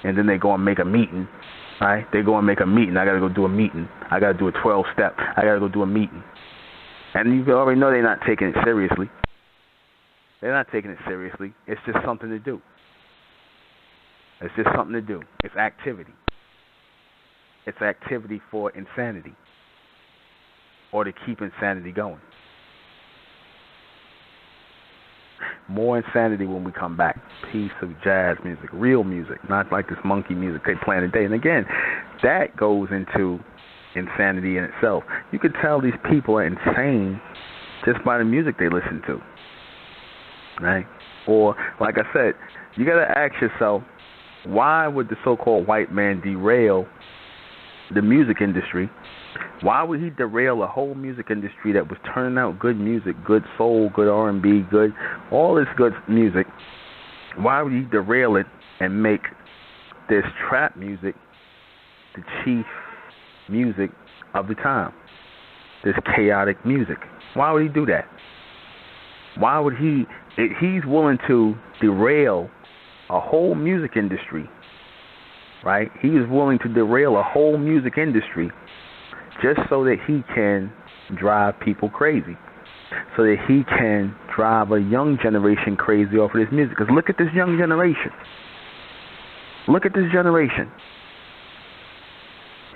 And then they go and make a meeting, right? They go and make a meeting. I got to go do a meeting. I got to do a 12-step. I got to go do a meeting. And you already know they're not taking it seriously. They're not taking it seriously. It's just something to do. It's just something to do. It's activity. It's activity for insanity, or to keep insanity going. More insanity when we come back. Piece of jazz music, real music, not like this monkey music they play today. And again, that goes into insanity in itself. You could tell these people are insane just by the music they listen to, right? Or, like I said, you got to ask yourself, why would the so-called white man derail the music industry? Why would he derail a whole music industry that was turning out good music, good soul, good R&B, good, all this good music? Why would he derail it and make this trap music the chief music of the time? This chaotic music. Why would he do that? Why would he's willing to derail a whole music industry, right? He is willing to derail a whole music industry just so that he can drive people crazy, so that he can drive a young generation crazy off of this music. Because look at this young generation. Look at this generation.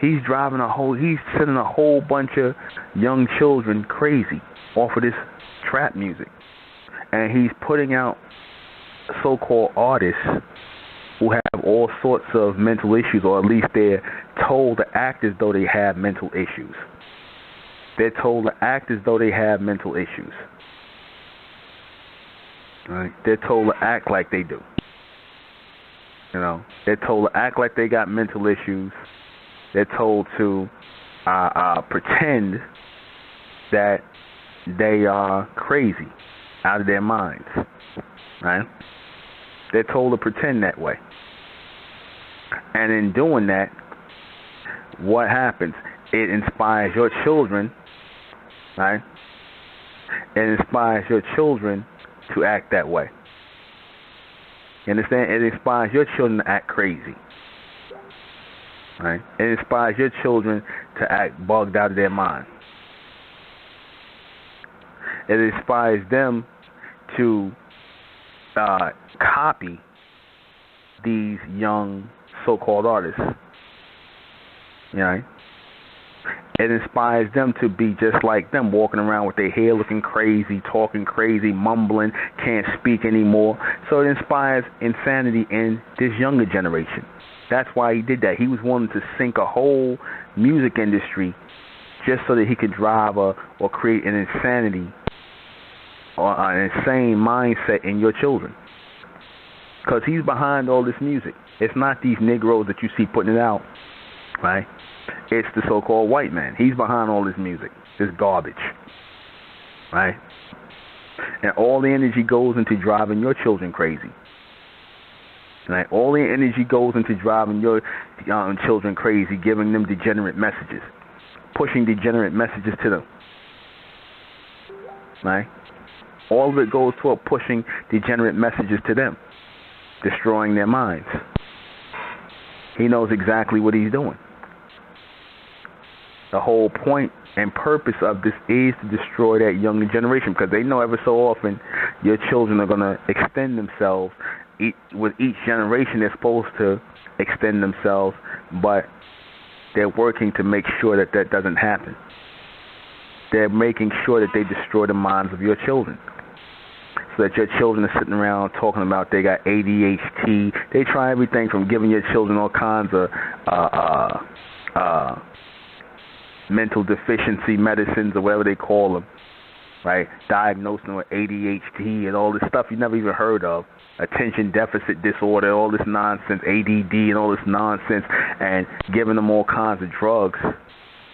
He's sending a whole bunch of young children crazy off of this trap music. And he's putting out so-called artists who have all sorts of mental issues, or at least they're told to act as though they have mental issues. They're told to act as though they have mental issues. Right? They're told to act like they do. They're told to act like they got mental issues. They're told to pretend that they are crazy, out of their minds. Right? They're told to pretend that way. And in doing that, what happens? It inspires your children, right? It inspires your children to act that way. You understand? It inspires your children to act crazy. Right? It inspires your children to act bugged out of their mind. It inspires them to copy these young so-called artists. You know, it inspires them to be just like them, walking around with their hair looking crazy, talking crazy, mumbling, can't speak anymore. So it inspires insanity in this younger generation. That's why he did that. He was wanting to sink a whole music industry just so that he could drive or create an insanity or an insane mindset in your children. Because he's behind all this music. It's not these Negroes that you see putting it out, right? It's the so-called white man. He's behind all this music, this garbage, right? And all the energy goes into driving your children crazy, right? All the energy goes into driving your children crazy, giving them degenerate messages, pushing degenerate messages to them, right? All of it goes toward pushing degenerate messages to them, destroying their minds. He knows exactly what he's doing. The whole point and purpose of this is to destroy that younger generation, because they know ever so often your children are going to extend themselves. With each generation, they're supposed to extend themselves, but they're working to make sure that that doesn't happen. They're making sure that they destroy the minds of your children, so that your children are sitting around talking about they got ADHD. They try everything from giving your children all kinds of mental deficiency medicines or whatever they call them, right? Diagnosing them with ADHD and all this stuff you never even heard of. Attention deficit disorder, all this nonsense, ADD and all this nonsense, and giving them all kinds of drugs,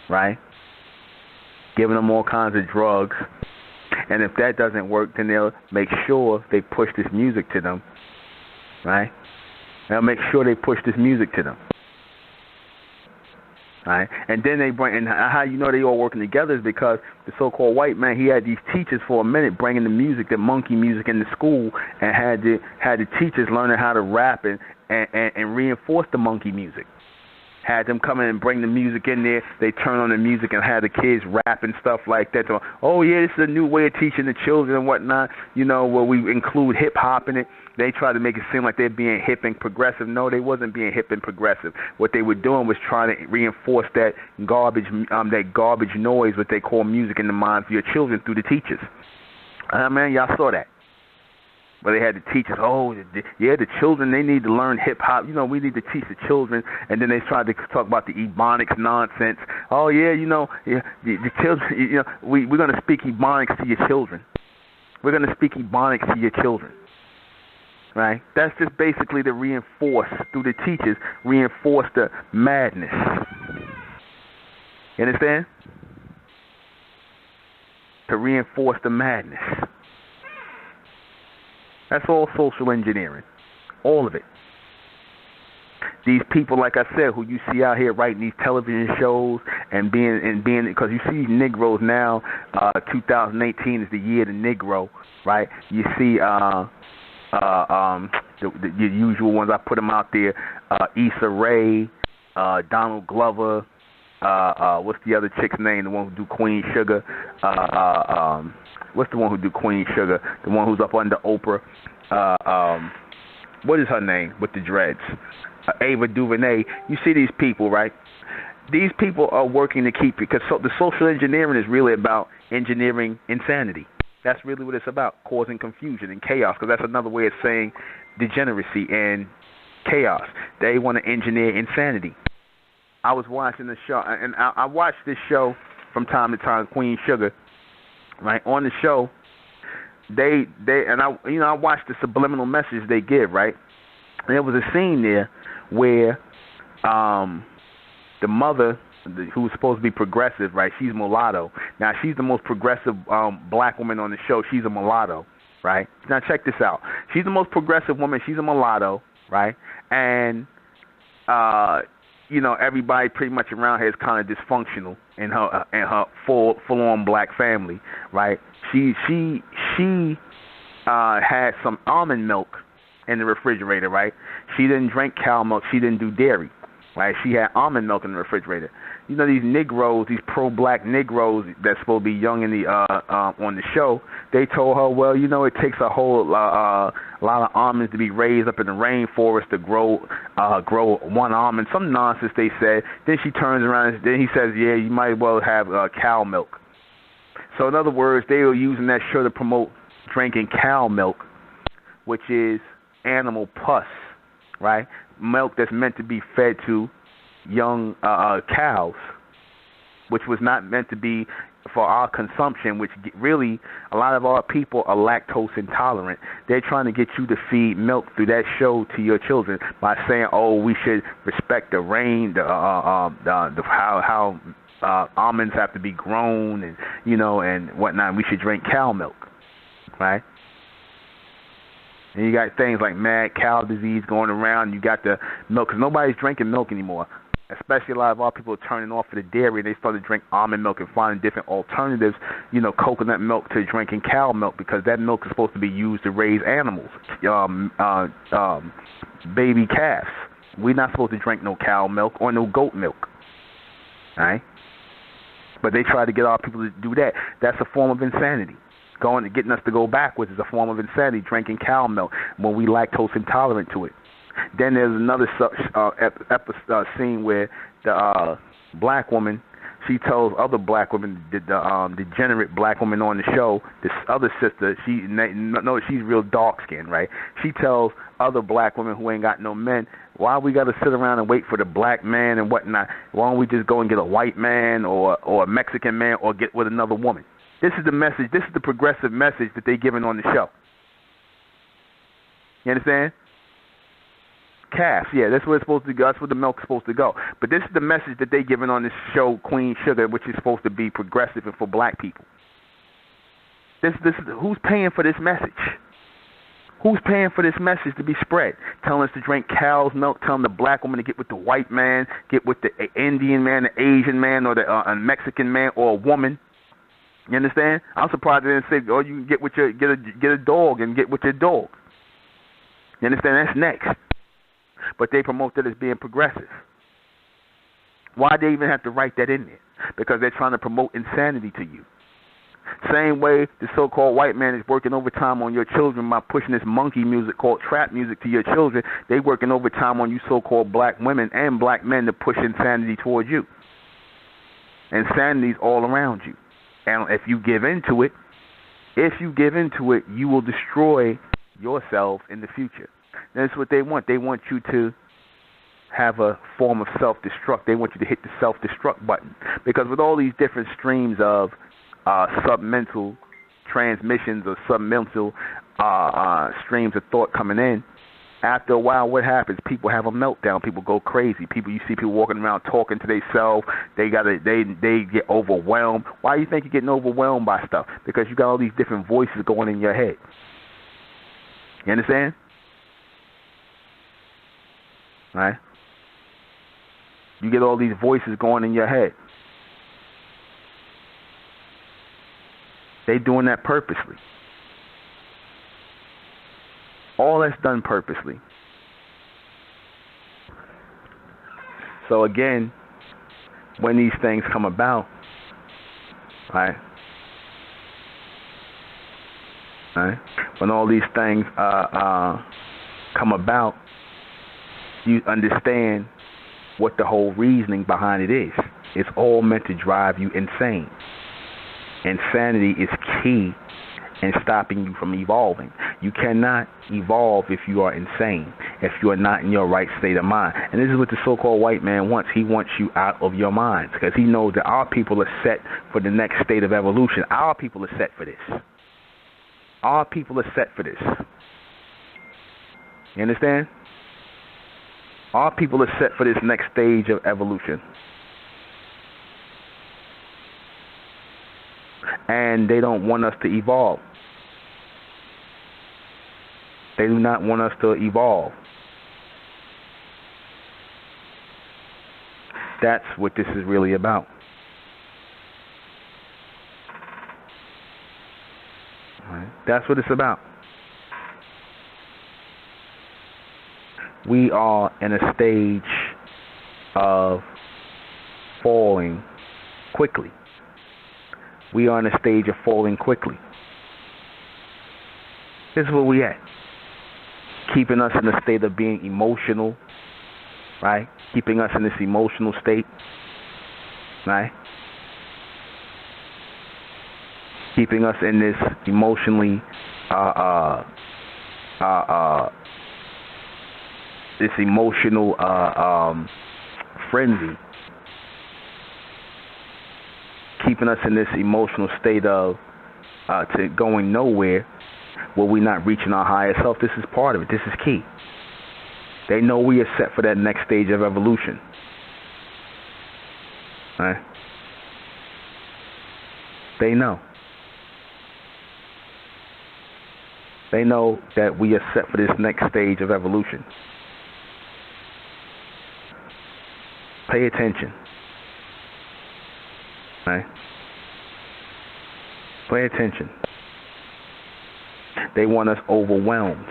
right? Giving them all kinds of drugs. And if that doesn't work, then they'll make sure they push this music to them, right? They'll make sure they push this music to them. Right? And then they bring, and how you know they all working together is because the so-called white man, he had these teachers for a minute bringing the music, the monkey music, into school, and had the teachers learning how to rap and reinforce the monkey music. Had them come in and bring the music in there. They turn on the music and have the kids rap and stuff like that. So, oh yeah, this is a new way of teaching the children and whatnot. You know, where we include hip hop in it. They try to make it seem like they're being hip and progressive. No, they wasn't being hip and progressive. What they were doing was trying to reinforce that garbage noise, what they call music, in the minds of your children through the teachers. Man, y'all saw that. Where they had the teachers, the children, they need to learn hip-hop. You know, we need to teach the children. And then they tried to talk about the Ebonics nonsense. Oh, yeah, the children, we're going to speak Ebonics to your children. We're going to speak Ebonics to your children. Right? That's just basically to reinforce, through the teachers, reinforce the madness. You understand? To reinforce the madness. That's all social engineering. All of it. These people, like I said, who you see out here writing these television shows and being, because you see Negroes now, 2018 is the year of the Negro, right? You see the usual ones, I put them out there, Issa Rae, Donald Glover, what's the other chick's name, the one who do Queen Sugar, what's the one who do Queen Sugar, the one who's up under Oprah, what is her name with the dreads, Ava DuVernay. You see these people, right? These people are working to keep it, because the social engineering is really about engineering insanity. That's really what it's about, causing confusion and chaos, because that's another way of saying degeneracy and chaos. They want to engineer insanity. I was watching the show, and I watch this show from time to time, Queen Sugar, right? On the show, I watch the subliminal message they give, right? And there was a scene there where the mother, who's supposed to be progressive, right? She's mulatto. Now, she's the most progressive black woman on the show. She's a mulatto, right? Now, check this out. She's the most progressive woman. She's a mulatto, right? And, everybody pretty much around her is kind of dysfunctional in her full-on black family, right? She had some almond milk in the refrigerator, right? She didn't drink cow milk. She didn't do dairy, right? She had almond milk in the refrigerator. These Negroes, these pro-black Negroes that's supposed to be young in the on the show, They told her, well, you know, it takes a whole lot of almonds to be raised up in the rainforest to grow one almond. Some nonsense they said. Then she turns around and then he says, yeah, you might well have cow milk. So in other words, they were using that show to promote drinking cow milk, which is animal pus, right? Milk that's meant to be fed to young cows, which was not meant to be for our consumption, which really a lot of our people are lactose intolerant. They're trying to get you to feed milk through that show to your children by saying, oh, we should respect the rain, how almonds have to be grown and, you know, and whatnot. We should drink cow milk, right? And you got things like mad cow disease going around. You got the milk, because nobody's drinking milk anymore. Especially a lot of our people are turning off of the dairy. They started to drink almond milk and finding different alternatives, you know, coconut milk to drinking cow milk, because that milk is supposed to be used to raise animals, baby calves. We're not supposed to drink no cow milk or no goat milk, all right? But they try to get our people to do that. That's a form of insanity. Getting us to go backwards is a form of insanity, drinking cow milk when we lactose intolerant to it. Then there's another scene where the black woman, she tells other black women, the degenerate black woman on the show, this other sister, she's real dark skinned, right? She tells other black women who ain't got no men, why we got to sit around and wait for the black man and whatnot? Why don't we just go and get a white man or a Mexican man or get with another woman? This is the message. This is the progressive message that they're giving on the show. You understand? Calf, yeah, that's where it's supposed to go. That's where the milk's supposed to go. But this is the message that they're giving on this show, Queen Sugar, which is supposed to be progressive and for black people. This who's paying for this message? Who's paying for this message to be spread? Telling us to drink cow's milk, telling the black woman to get with the white man, get with the Indian man, the Asian man, or the Mexican man, or a woman. You understand? I'm surprised they didn't say, oh, you can get a dog and get with your dog. You understand? That's next. But they promote that as being progressive. Why they even have to write that in there? Because they're trying to promote insanity to you. Same way the so-called white man is working overtime on your children by pushing this monkey music called trap music to your children. They working overtime on you so-called black women and black men to push insanity towards you. Insanity's all around you. And if you give into it, you will destroy yourself in the future. That's what they want. They want you to have a form of self-destruct. They want you to hit the self-destruct button. Because with all these different streams of submental transmissions or submental streams of thought coming in, after a while, what happens? People have a meltdown. People go crazy. You see people walking around talking to themselves. They get overwhelmed. Why do you think you're getting overwhelmed by stuff? Because you got all these different voices going in your head. You understand? Right? You get all these voices going in your head. They doing that purposely. All that's done purposely. So again, when these things come about, right? When all these things come about, you understand what the whole reasoning behind it is. It's all meant to drive you insane. Insanity is key in stopping you from evolving. You cannot evolve if you are insane, if you are not in your right state of mind. And this is what the so-called white man wants. He wants you out of your minds because he knows that our people are set for the next state of evolution. Our people are set for this. Our people are set for this. You understand? Our people are set for this next stage of evolution. And they don't want us to evolve. They do not want us to evolve. That's what this is really about. Right? That's what it's about. We are in a stage of falling quickly. We are in a stage of falling quickly. This is where we at. Keeping us in a state of being emotional, right? Keeping us in this emotional state, right? Keeping us in this emotionally, this emotional frenzy. Keeping us in this emotional state of to going nowhere, where we're not reaching our higher self. This is part of it. This is key. They know we are set for that next stage of evolution. Right? They know. They know that we are set for this next stage of evolution. Pay attention. Right? Pay attention. They want us overwhelmed.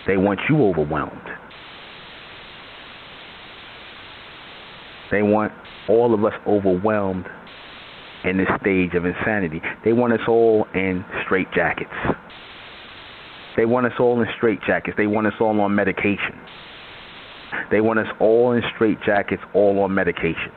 They want you overwhelmed. They want all of us overwhelmed in this stage of insanity. They want us all in straitjackets. They want us all in straitjackets. They want us all on medication. They want us all in straitjackets, all on medication.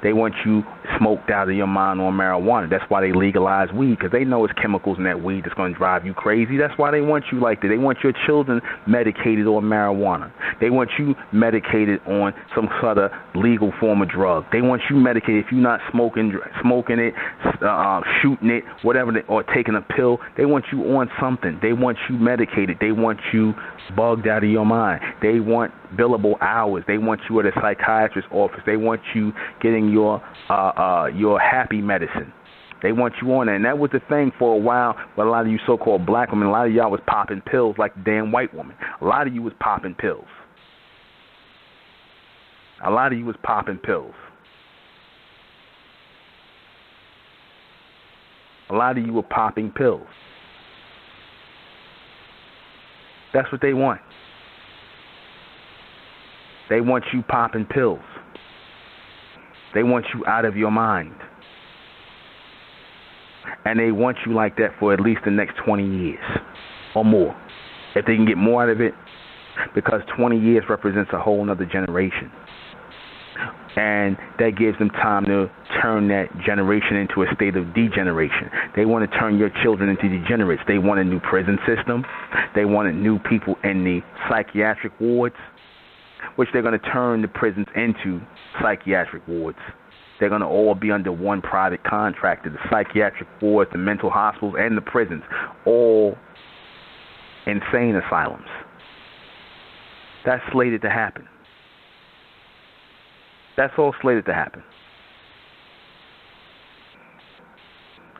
They want you smoked out of your mind on marijuana. That's why they legalize weed, because they know it's chemicals in that weed that's going to drive you crazy. That's why they want you like that. They want your children medicated on marijuana. They want you medicated on some sort of legal form of drug. They want you medicated if you're not smoking it, shooting it, whatever, or taking a pill. They want you on something. They want you medicated. They want you bugged out of your mind. They want billable hours. They want you at a psychiatrist's office. They want you getting your happy medicine. They want you on it. And that was the thing for a while with a lot of you so-called black women. A lot of y'all was popping pills like the damn white woman. A lot of you was popping pills. A lot of you was popping pills. A lot of you were popping pills. That's what they want. They want you popping pills. They want you out of your mind. And they want you like that for at least the next 20 years or more. If they can get more out of it, because 20 years represents a whole other generation. And that gives them time to turn that generation into a state of degeneration. They want to turn your children into degenerates. They want a new prison system. They wanted new people in the psychiatric wards, which they're going to turn the prisons into psychiatric wards. They're going to all be under one private contractor. The psychiatric wards, the mental hospitals, and the prisons, all insane asylums. That's slated to happen. That's all slated to happen.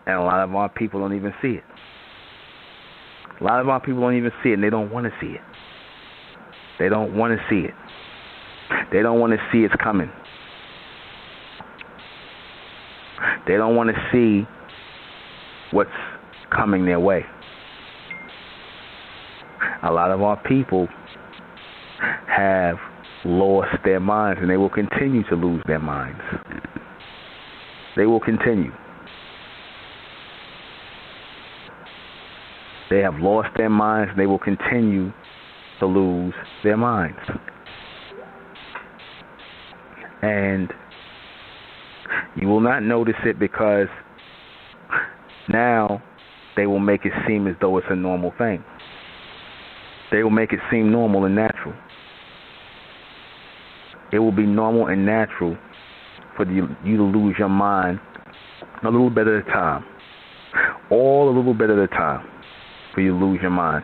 And a lot of our people don't even see it. A lot of our people don't even see it, and they don't want to see it. They don't want to see it. They don't want to see it's coming. They don't want to see what's coming their way. A lot of our people have lost their minds, and they will continue to lose their minds. They will continue. They have lost their minds, and they will continue to lose their minds. And you will not notice it, because now they will make it seem as though it's a normal thing. They will make it seem normal and natural. It will be normal and natural for you to lose your mind a little bit at a time. All a little bit at a time for you to lose your mind.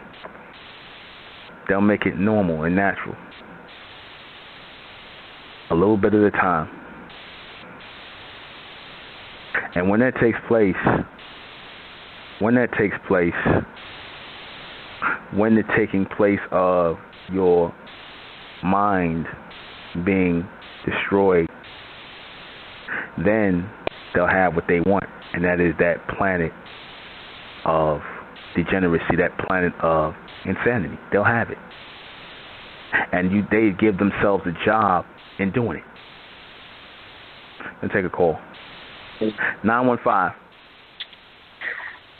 They'll make it normal and natural. A little bit at a time. And when that takes place, when the taking place of your mind being destroyed, then they'll have what they want, and that is that planet of degeneracy, that planet of insanity. They'll have it. And they give themselves a job in doing it. Let's take a call. 915.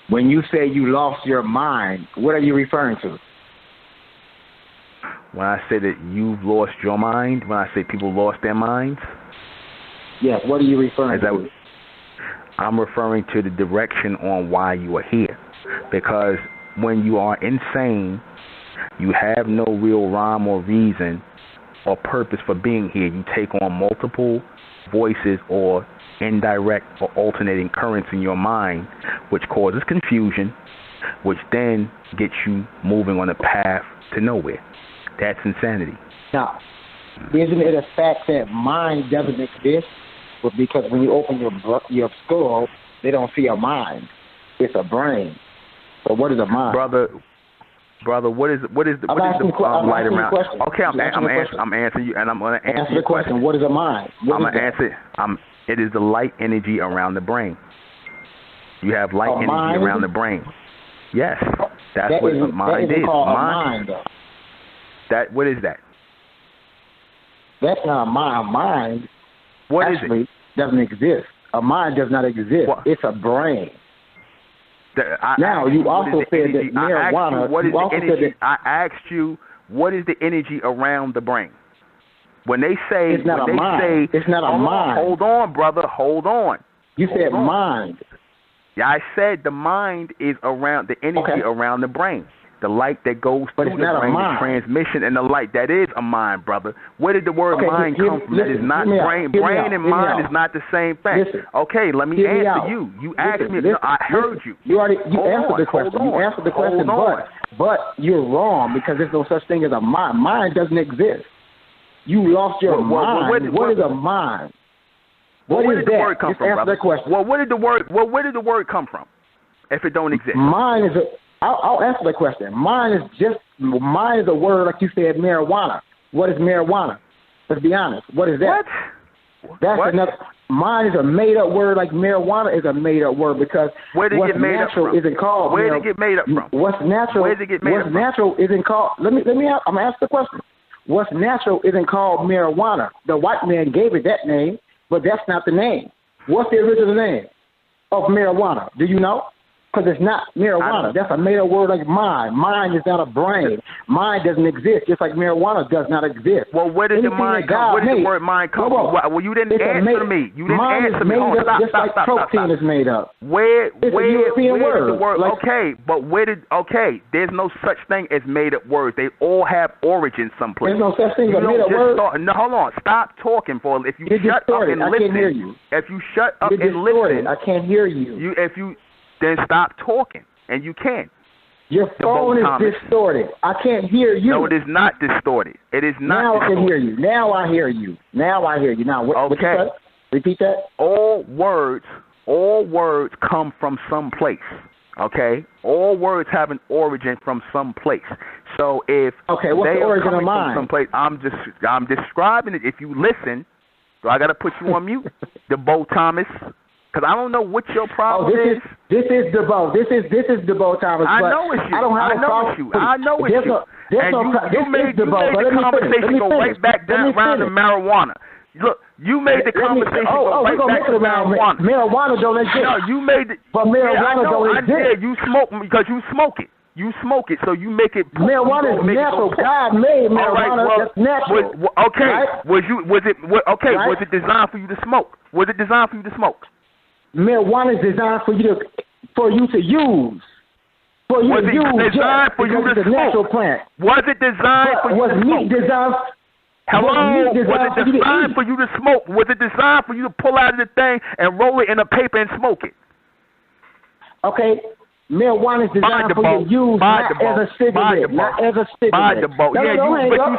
When you say you lost your mind, what are you referring to? When I say that you've lost your mind, when I say people lost their minds, Yes, what are you referring to? I'm referring to the direction on why you are here. Because when you are insane, you have no real rhyme or reason or purpose for being here. You take on multiple voices or indirect or alternating currents in your mind, which causes confusion, which then gets you moving on a path to nowhere. That's insanity. Now, isn't it a fact that mind doesn't exist? Well, because when you open your skull, they don't see a mind. It's a brain. So what is a mind? Brother, what is the light around? Okay, I'm answering you, and I'm going to answer your question. What is a mind? I'm going to answer it. It is the light energy around the brain. You have light energy around the brain. Yes, that's what a mind is. Mind. What is that? That's not a mind. A mind what actually is it? Doesn't exist. A mind does not exist. What? It's a brain. Now, you also said that marijuana. I asked you, what is the energy around the brain? When they say, it's not a mind. It's not a mind. Hold on, brother. Hold on. You said mind. Yeah, I said the mind is around the energy around the brain. The light that goes through the brain, the transmission, and the light. That is a mind, brother. Where did the word mind come from? That is not brain. Brain and mind is not the same thing. Okay, let me answer you. You asked me. I heard you. You answered the question. You answered the question, but you're wrong because there's no such thing as a mind. Mind doesn't exist. You lost your mind. What is a mind? Where did the word come from, brother? Well, where did the word come from? If it don't exist, mind is I'll answer the question. Mine is a word, like you said, marijuana. What is marijuana? Let's be honest. What is that? That's another. Mine is a made-up word, like marijuana is a made-up word because what's natural isn't called. Where did it get made up from? What's natural? Where did it get made up from? What's natural isn't called. I'm gonna ask the question. What's natural isn't called marijuana. The white man gave it that name, but that's not the name. What's the original name of marijuana? Do you know? Because it's not marijuana. That's a made-up word like mind. Mind is not a brain. Mind doesn't exist, just like marijuana does not exist. Well, where did the mind come? Where did the word mind come from? Well, you didn't answer me. You didn't answer me. Mind is made up just like protein is made up. Where did the word? Okay, but there's no such thing as made-up words. They all have origins someplace. There's no such thing as made-up words? No, hold on. Stop talking, for if you shut up and listen. I can't hear you. If you shut up and listen. I can't hear you. Then stop talking, and you can. Your phone is distorted. I can't hear you. No, it is not distorted. It is not now distorted. I can hear you. Now I hear you. Now, what you said? Repeat that. All words come from some place. Okay? All words have an origin from some place. So if what's they the origin are coming of mine? from some place, I'm describing it. If you listen, so I got to put you on mute. DeBo Thomas. Because I don't know what your problem is. This is DeBo. This is DeBo Thomas. I know it's you. I don't have a problem. I know it's you. You made the conversation go right back down around to marijuana. Look, you made the conversation go right back to marijuana. Marijuana don't exist. No, you made it. But marijuana don't exist. You smoke because you smoke it. You smoke it, so you make it. Marijuana is natural. God made marijuana. That's natural. Okay. Right? Was it designed for you to smoke? Was it designed for you to smoke? Marijuana is designed for you to use. For you to use. Was it designed for you to smoke? Natural plant. Was it designed for you to smoke? Was meat designed? Hello? Was it designed for you to smoke? Was it designed for you to pull out of the thing and roll it in a paper and smoke it? Okay. Marijuana is designed for you to use, not as a cigarette. Not as a cigarette. But you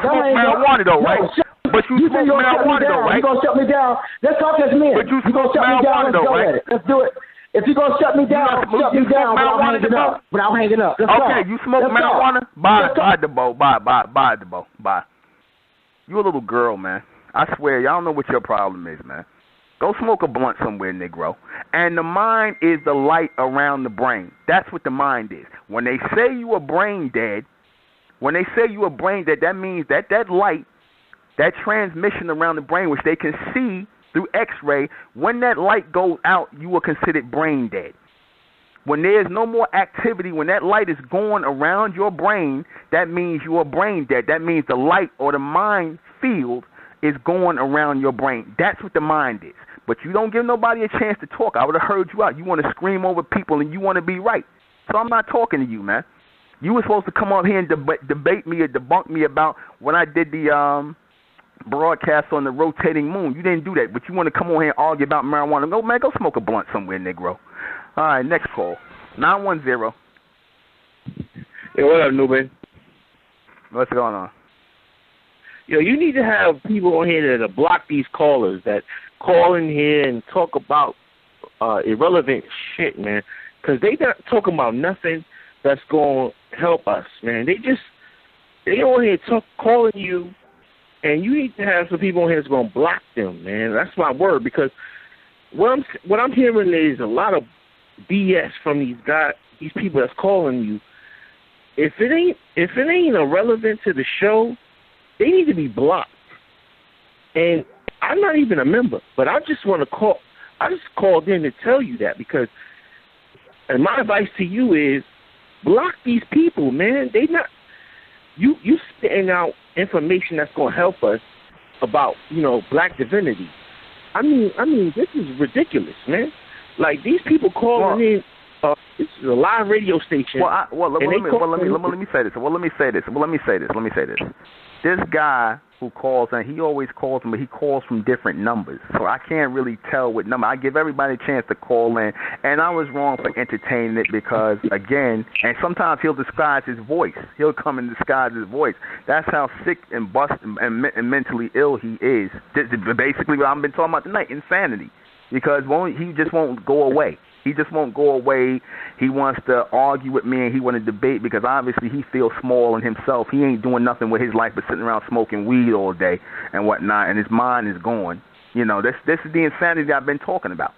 smoke marijuana though, right? But you smoke marijuana though, right? You're going to shut me down. Let's talk as men. But you smoke marijuana though, right? Let's do it. If you're going to shut me down, shut me down without hanging up. Okay, you smoke marijuana? Bye, DeBo. Bye, DeBo. Bye. You a little girl, man. I swear, y'all don't know what your problem is, man. Go smoke a blunt somewhere, Negro. And the mind is the light around the brain. That's what the mind is. When they say you are brain dead, that means that light, that transmission around the brain, which they can see through X-ray, when that light goes out, you are considered brain dead. When there's no more activity, when that light is going around your brain, that means you are brain dead. That means the light or the mind field is going around your brain. That's what the mind is. But you don't give nobody a chance to talk. I would have heard you out. You want to scream over people and you want to be right. So I'm not talking to you, man. You were supposed to come up here and debate me or debunk me about when I did the broadcast on the rotating moon. You didn't do that, but you want to come on here and argue about marijuana. Go, man, go smoke a blunt somewhere, Negro. All right, next call. 910. Hey, what up, Newman? What's going on? Yo, you need to have people on here that block these callers that call in here and talk about irrelevant shit, man. Because they not talking about nothing that's going to help us, man. They on here calling you, and you need to have some people on here that's going to block them, man. That's my word, because what I'm hearing is a lot of BS from these people that's calling you. If it ain't irrelevant to the show, they need to be blocked. And I'm not even a member, but I just want to call. I just called in to tell you that, because, and my advice to you is block these people, man. They not you spitting out information that's gonna help us about, black divinity. I mean, this is ridiculous, man. Like, these people calling in. This is a live radio station. Let me say this. This guy who calls, and he always calls them, but he calls from different numbers. So I can't really tell what number. I give everybody a chance to call in, and I was wrong for entertaining it because, again, and sometimes he'll disguise his voice. He'll come and disguise his voice. That's how sick and busted and mentally ill he is. Basically what I've been talking about tonight, insanity. Because he just won't go away. He just won't go away. He wants to argue with me and he want to debate because obviously he feels small in himself. He ain't doing nothing with his life but sitting around smoking weed all day and whatnot, and his mind is gone. This is the insanity I've been talking about.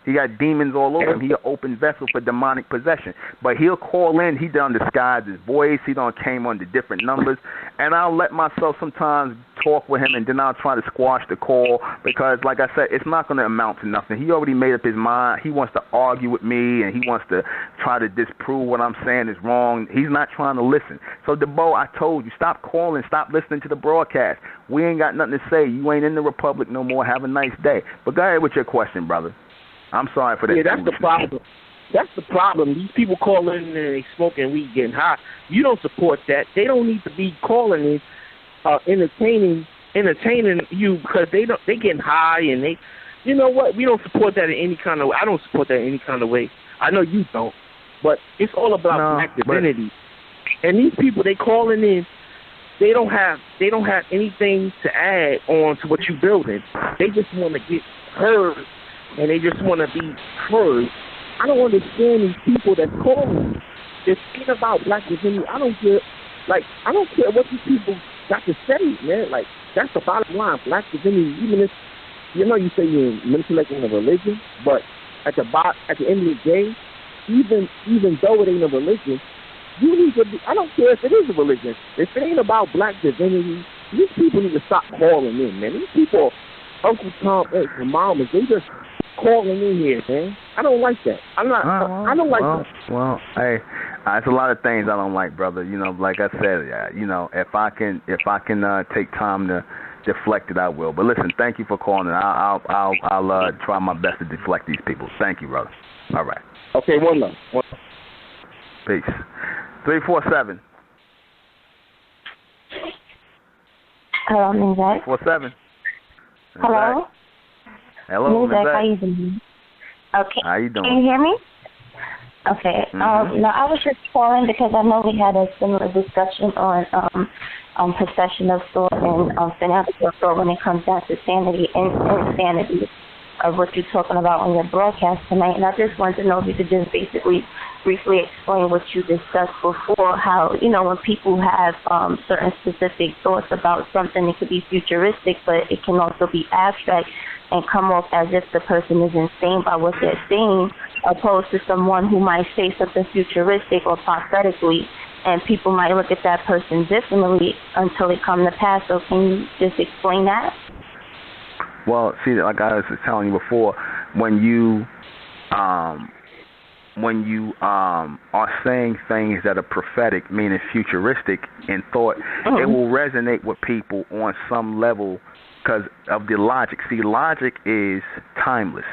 He got demons all over him. He an open vessel for demonic possession. But he'll call in. He done disguised his voice. He done came under different numbers. And I'll let myself sometimes talk with him, and then I'll try to squash the call because, like I said, it's not going to amount to nothing. He already made up his mind. He wants to argue with me, and he wants to try to disprove what I'm saying is wrong. He's not trying to listen. So, DeBo, I told you, stop calling. Stop listening to the broadcast. We ain't got nothing to say. You ain't in the Republic no more. Have a nice day. But go ahead with your question, brother. I'm sorry for that. Yeah, that's the problem. That's the problem. These people call in and they smoking weed, getting high. You don't support that. They don't need to be calling in, entertaining you because they getting high and they, you know what? We don't support that in any kind of way. I don't support that in any kind of way. I know you don't, but it's all about black divinity. And these people, they calling in. They don't have anything to add on to what you're building. They just want to get heard. And they just want to be heard. I don't understand these people that's calling. It's ain't about black divinity. I don't care what these people got to say, man. Like, that's the bottom line. Black divinity, even if, you say you're manipulating a religion, but at the end of the day, even though it ain't a religion, you need to be, I don't care if it is a religion. If it ain't about black divinity, these people need to stop calling in, man. These people, Uncle Tom and Mama, they just calling in here, man. I don't like that. I don't like that. Well, hey, it's a lot of things I don't like, brother. Like I said, if I can take time to deflect it, I will. But listen, thank you for calling. I'll try my best to deflect these people. Thank you, brother. All right. Okay, one love. Peace. 347. Hello, Mizak. 47. Hello. Hello, Mizak, how you doing? Okay. How you doing? Can you hear me? Okay. Mm-hmm. No, I was just calling because I know we had a similar discussion on possession of thought and financial thought when it comes down to sanity and insanity of what you're talking about on your broadcast tonight. And I just wanted to know if you could just basically briefly explain what you discussed before, how, when people have certain specific thoughts about something, it could be futuristic, but it can also be abstract and come off as if the person is insane by what they're saying, opposed to someone who might say something futuristic or prophetically, and people might look at that person differently until it comes to pass. So can you just explain that? Well, see, like I was telling you before, when when you are saying things that are prophetic, meaning futuristic in thought, it will resonate with people on some level because of the logic. See, logic is timeless.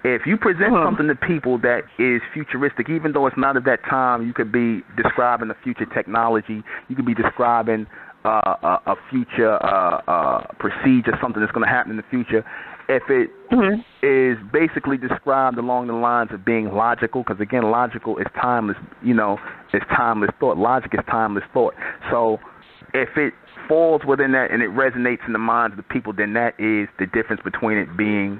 If you present something to people that is futuristic, even though it's not at that time, you could be describing a future technology, you could be describing a future procedure, something that's going to happen in the future. If it is basically described along the lines of being logical, because again, logical is timeless, it's timeless thought. Logic is timeless thought. So if it falls within that and it resonates in the minds of the people, then that is the difference between it being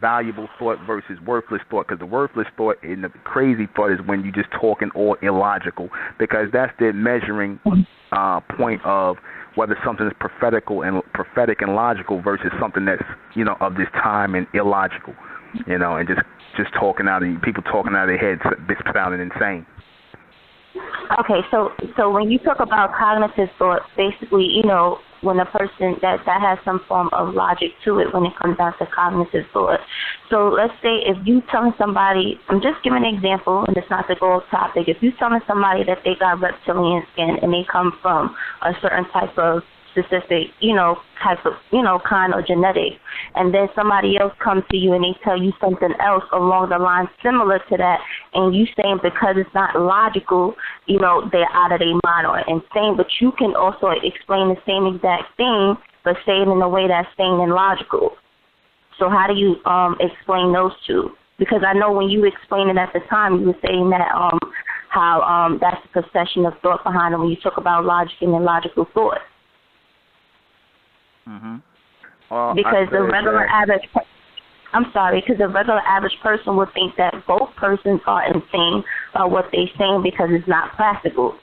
valuable thought versus worthless thought, because the worthless thought and the crazy thought is when you just talking all illogical, because that's the measuring point of whether something is prophetic and logical versus something that's of this time and illogical, and just talking out of people talking out of their heads, sounding insane. Okay, so when you talk about cognitive thought, basically, when a person that has some form of logic to it when it comes down to cognitive thought. So let's say if you telling somebody, I'm just giving an example, and it's not to go off topic, if you telling somebody that they got reptilian skin and they come from a certain type of specific, kind of genetic, and then somebody else comes to you and they tell you something else along the lines similar to that, and you saying because it's not logical, they're out of their mind or insane, but you can also explain the same exact thing, but say it in a way that's sane and logical. So how do you explain those two? Because I know when you explained it at the time, you were saying that how that's the procession of thought behind it when you talk about logic and illogical thought. Because the regular average person would think that both persons are insane by what they're saying because it's not practical.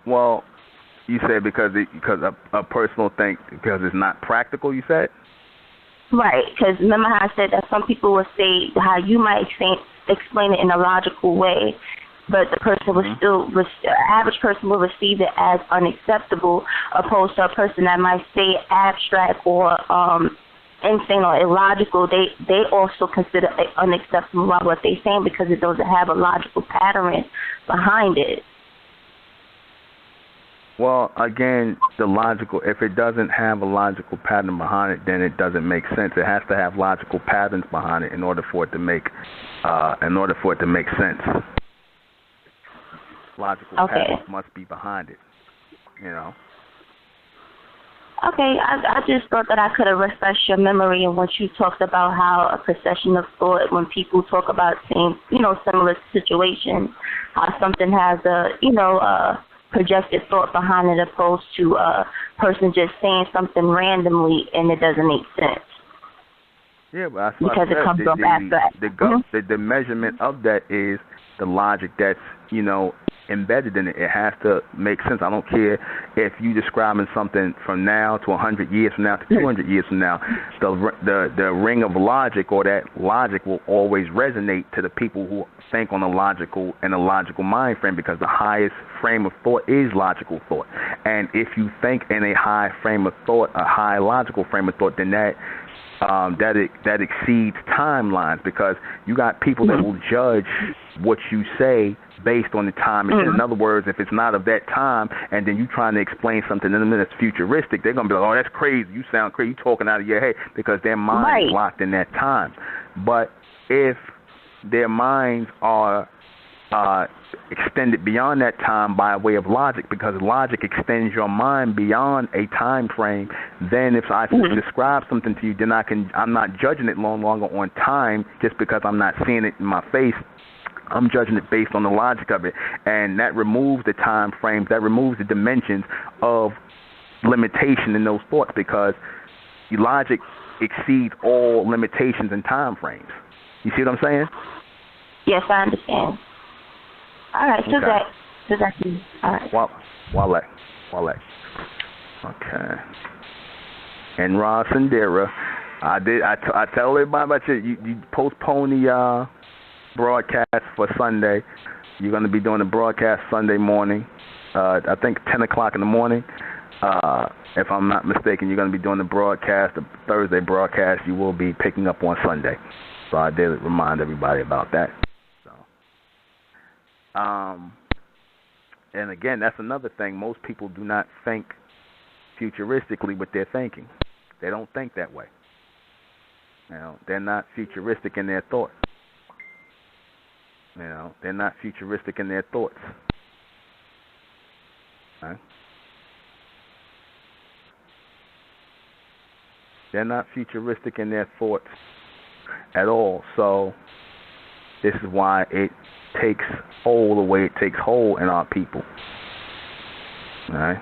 Well, you said because a person will think because it's not practical, you said? Right, because remember how I said that some people would say how you might explain it in a logical way, but the person would average person will receive it as unacceptable, opposed to a person that might say abstract or insane or illogical. They also consider it unacceptable by what they're saying because it doesn't have a logical pattern behind it. Well, again, if it doesn't have a logical pattern behind it, then it doesn't make sense. It has to have logical patterns behind it in order for it to make sense. Logical patterns must be behind it, Okay, I just thought that I could have refreshed your memory in what you talked about how a procession of thought, when people talk about same, similar situations, how something has a projected thought behind it opposed to a person just saying something randomly and it doesn't make sense. Yeah, but that's because it comes off abstract. The measurement of that is the logic that's, embedded in it. It has to make sense. I don't care if you describing something from now to 100 years from now to 200 years from now. The ring of logic or that logic will always resonate to the people who think on a logical mind frame, because the highest frame of thought is logical thought. And if you think in a high frame of thought, a high logical frame of thought, then that exceeds timelines, because you got people that will judge what you say based on the time. In other words, if it's not of that time and then you trying to explain something to them that's futuristic, they're going to be like, oh, that's crazy. You sound crazy. You talking out of your head, because their mind is locked in that time. But if their minds are extended beyond that time by way of logic, because logic extends your mind beyond a time frame, then if I describe something to you, then I'm not judging it no longer on time just because I'm not seeing it in my face. I'm judging it based on the logic of it, and that removes the time frames, that removes the dimensions of limitation in those thoughts, because logic exceeds all limitations and time frames. You see what I'm saying? Yes, I understand. All right, so that all right. Wale. Okay. And Ross and Dara, I tell everybody about you postpone the broadcast for Sunday. You're going to be doing the broadcast Sunday morning, I think 10 o'clock in the morning. if I'm not mistaken, you're going to be doing the broadcast, the Thursday broadcast. You will be picking up on Sunday. So I did remind everybody about that. So, and again, that's another thing. Most people do not think futuristically with their thinking. They don't think that way. You know, they're not futuristic in their thoughts. You know, they're not futuristic in their thoughts. Okay? They're not futuristic in their thoughts at all. So this is why it takes hold the way it takes hold in our people. All right?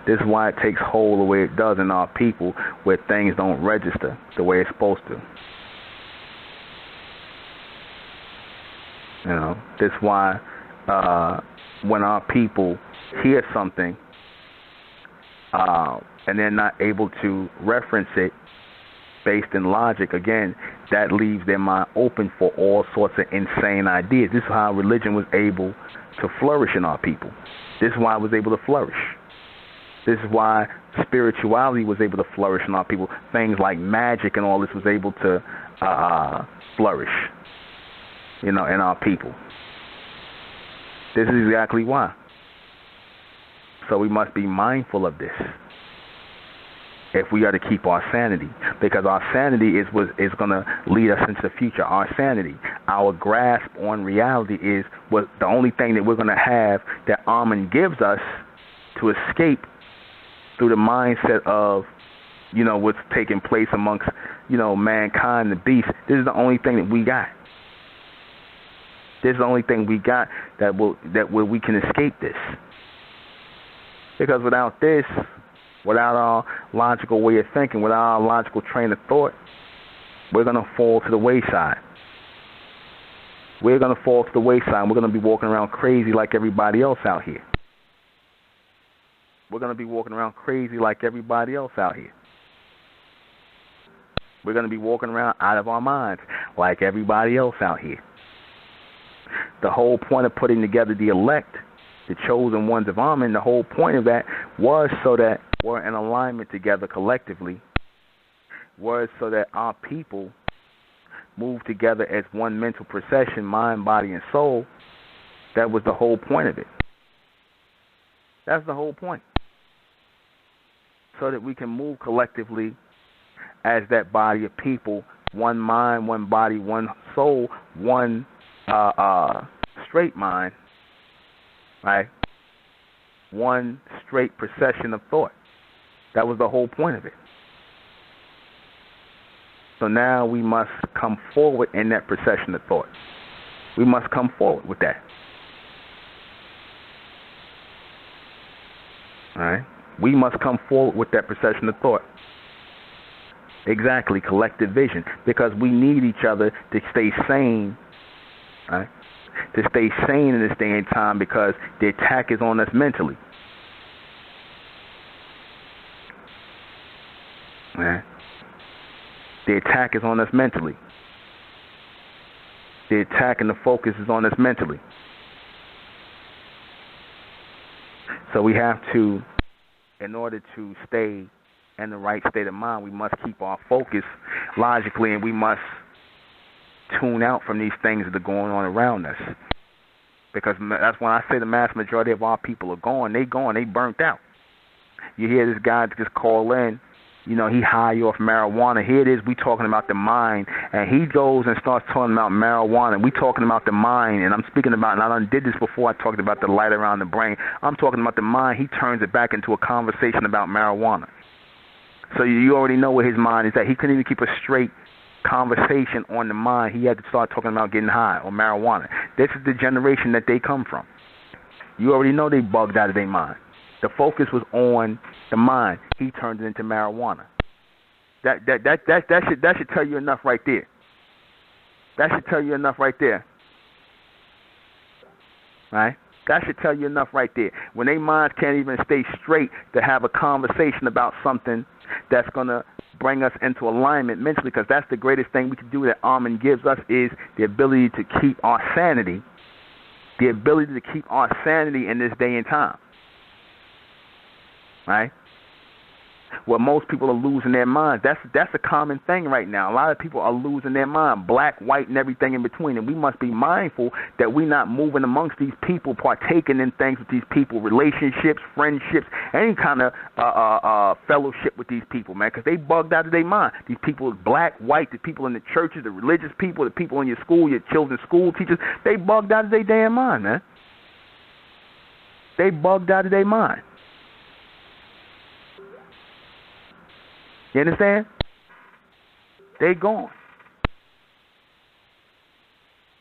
This is why it takes hold the way it does in our people, where things don't register the way it's supposed to. You know, this is why when our people hear something and they're not able to reference it based in logic, again, that leaves their mind open for all sorts of insane ideas. This is how religion was able to flourish in our people. This is why it was able to flourish. This is why spirituality was able to flourish in our people. Things like magic and all this was able to flourish, you know, in our people. This is exactly why. So we must be mindful of this if we are to keep our sanity, because our sanity is going to lead us into the future. Our sanity, our grasp on reality is the only thing that we're going to have that Amen gives us to escape through the mindset of, you know, what's taking place amongst, you know, mankind, the beast. This is the only thing that we got. This is the only thing we got where we can escape this. Because without this, without our logical way of thinking, without our logical train of thought, we're going to fall to the wayside. We're going to fall to the wayside. We're going to be walking around crazy like everybody else out here. We're going to be walking around crazy like everybody else out here. We're going to be walking around out of our minds like everybody else out here. The whole point of putting together the elect, the chosen ones of Amen, the whole point of that was so that we're in alignment together collectively, was so that our people move together as one mental procession, mind, body, and soul. That was the whole point of it. That's the whole point. So that we can move collectively as that body of people, one mind, one body, one soul, one straight mind, right? One straight procession of thought. That was the whole point of it. So now we must come forward in that procession of thought. We must come forward with that. All right? We must come forward with that procession of thought. Exactly, collective vision. Because we need each other to stay sane, right? To stay sane in this day and time, because the attack is on us mentally. Right? The attack is on us mentally. The attack and the focus is on us mentally. So we have to, in order to stay in the right state of mind, we must keep our focus logically, and we must tune out from these things that are going on around us. Because that's when I say the mass majority of our people are gone. They burnt out. You hear this guy just call in, you know, he high off marijuana. Here it is, we talking about the mind, and he goes and starts talking about marijuana. We talking about the mind, and I'm speaking about, and I done did this before, I talked about the light around the brain. I'm talking about the mind. He turns it back into a conversation about marijuana. So you already know where his mind is at. He couldn't even keep a straight conversation on the mind. He had to start talking about getting high or marijuana. This is the generation that they come from. You already know they bugged out of their mind. The focus was on the mind. He turned it into marijuana. That should tell you enough right there. That should tell you enough right there. Right? That should tell you enough right there. When their minds can't even stay straight to have a conversation about something that's going to bring us into alignment mentally, because that's the greatest thing we can do that Amen gives us, is the ability to keep our sanity. The ability to keep our sanity in this day and time. right? Where most people are losing their minds. That's a common thing right now. A lot of people are losing their mind, black, white, and everything in between. And we must be mindful that we're not moving amongst these people, partaking in things with these people, relationships, friendships, any kind of fellowship with these people, man, because they bugged out of their mind. These people, black, white, the people in the churches, the religious people, the people in your school, your children's school teachers, they bugged out of their damn mind, man. They bugged out of their mind. You understand? They gone.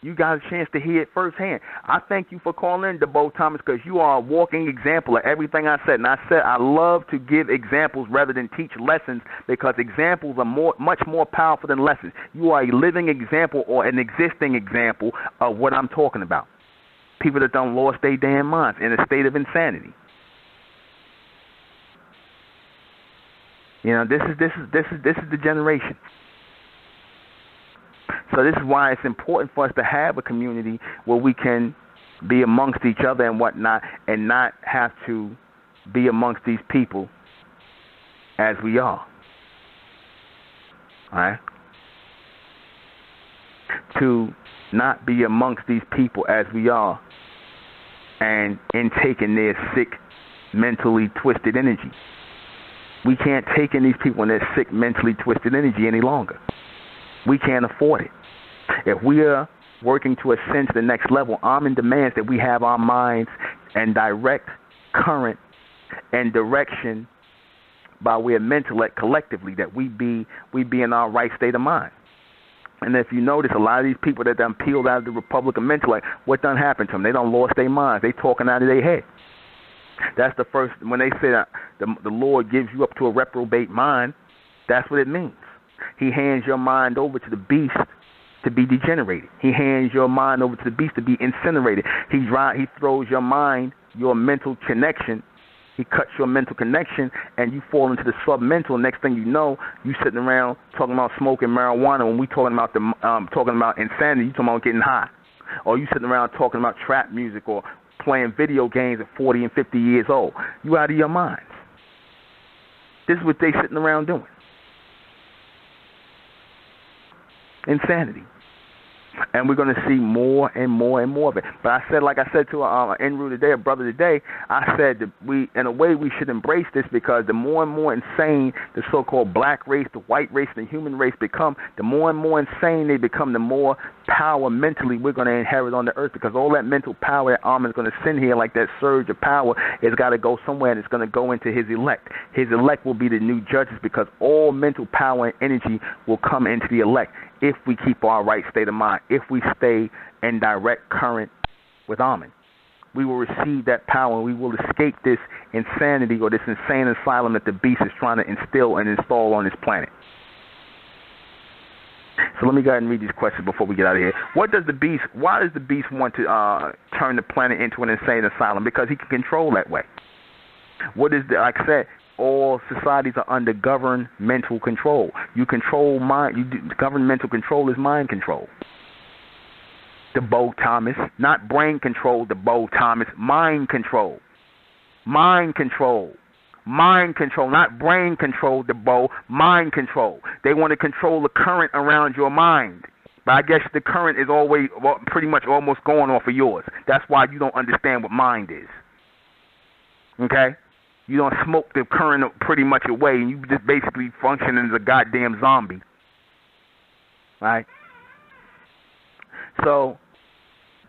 You got a chance to hear it firsthand. I thank you for calling in, DeBo Thomas, because you are a walking example of everything I said. And I said I love to give examples rather than teach lessons, because examples are much more powerful than lessons. You are a living example or an existing example of what I'm talking about. People that done lost their damn minds in a state of insanity. You know, this is the generation. So this is why it's important for us to have a community where we can be amongst each other and whatnot, and not have to be amongst these people as we are. All right? To not be amongst these people as we are and intaking their sick, mentally twisted energy. We can't take in these people and their sick, mentally twisted energy any longer. We can't afford it. If we are working to ascend to the next level, Amen demands that we have our minds and direct current and direction by way of intellect collectively, that we be in our right state of mind. And if you notice, a lot of these people that done peeled out of the Republic of Intellect, what done happened to them? They done lost their minds. They talking out of their head. That's the first, when they say that the Lord gives you up to a reprobate mind, that's what it means. He hands your mind over to the beast to be degenerated. He hands your mind over to the beast to be incinerated. He throws your mind, your mental connection, he cuts your mental connection, and you fall into the submental. Next thing you know, you sitting around talking about smoking marijuana. When we talking about insanity, you talking about getting high. Or you sitting around talking about trap music or playing video games at 40 and 50 years old. You out of your minds. This is what they sitting around doing. Insanity. And we're going to see more and more and more of it. But I said, like I said to Enru today, a brother today, I said that we, in a way, we should embrace this, because the more and more insane the so-called black race, the white race, the human race become, the more and more insane they become, the more power mentally we're going to inherit on the earth, because all that mental power that Armin is going to send here, like that surge of power, it's got to go somewhere, and it's going to go into his elect. His elect will be the new judges, because all mental power and energy will come into the elect if we keep our right state of mind, if we stay in direct current with Amen. We will receive that power, and we will escape this insanity or this insane asylum that the beast is trying to instill and install on this planet. So let me go ahead and read these questions before we get out of here. Why does the beast want to turn the planet into an insane asylum? Because he can control that way. Like I said, all societies are under governmental control. You control mind. Governmental control is mind control. DeBo Thomas, not brain control. DeBo Thomas, mind control. Mind control. Mind control, not brain control. DeBo, mind control. They want to control the current around your mind. But I guess the current is always, pretty much almost going off of yours. That's why you don't understand what mind is. Okay? You don't smoke the current pretty much away, and you just basically function as a goddamn zombie. Right? So,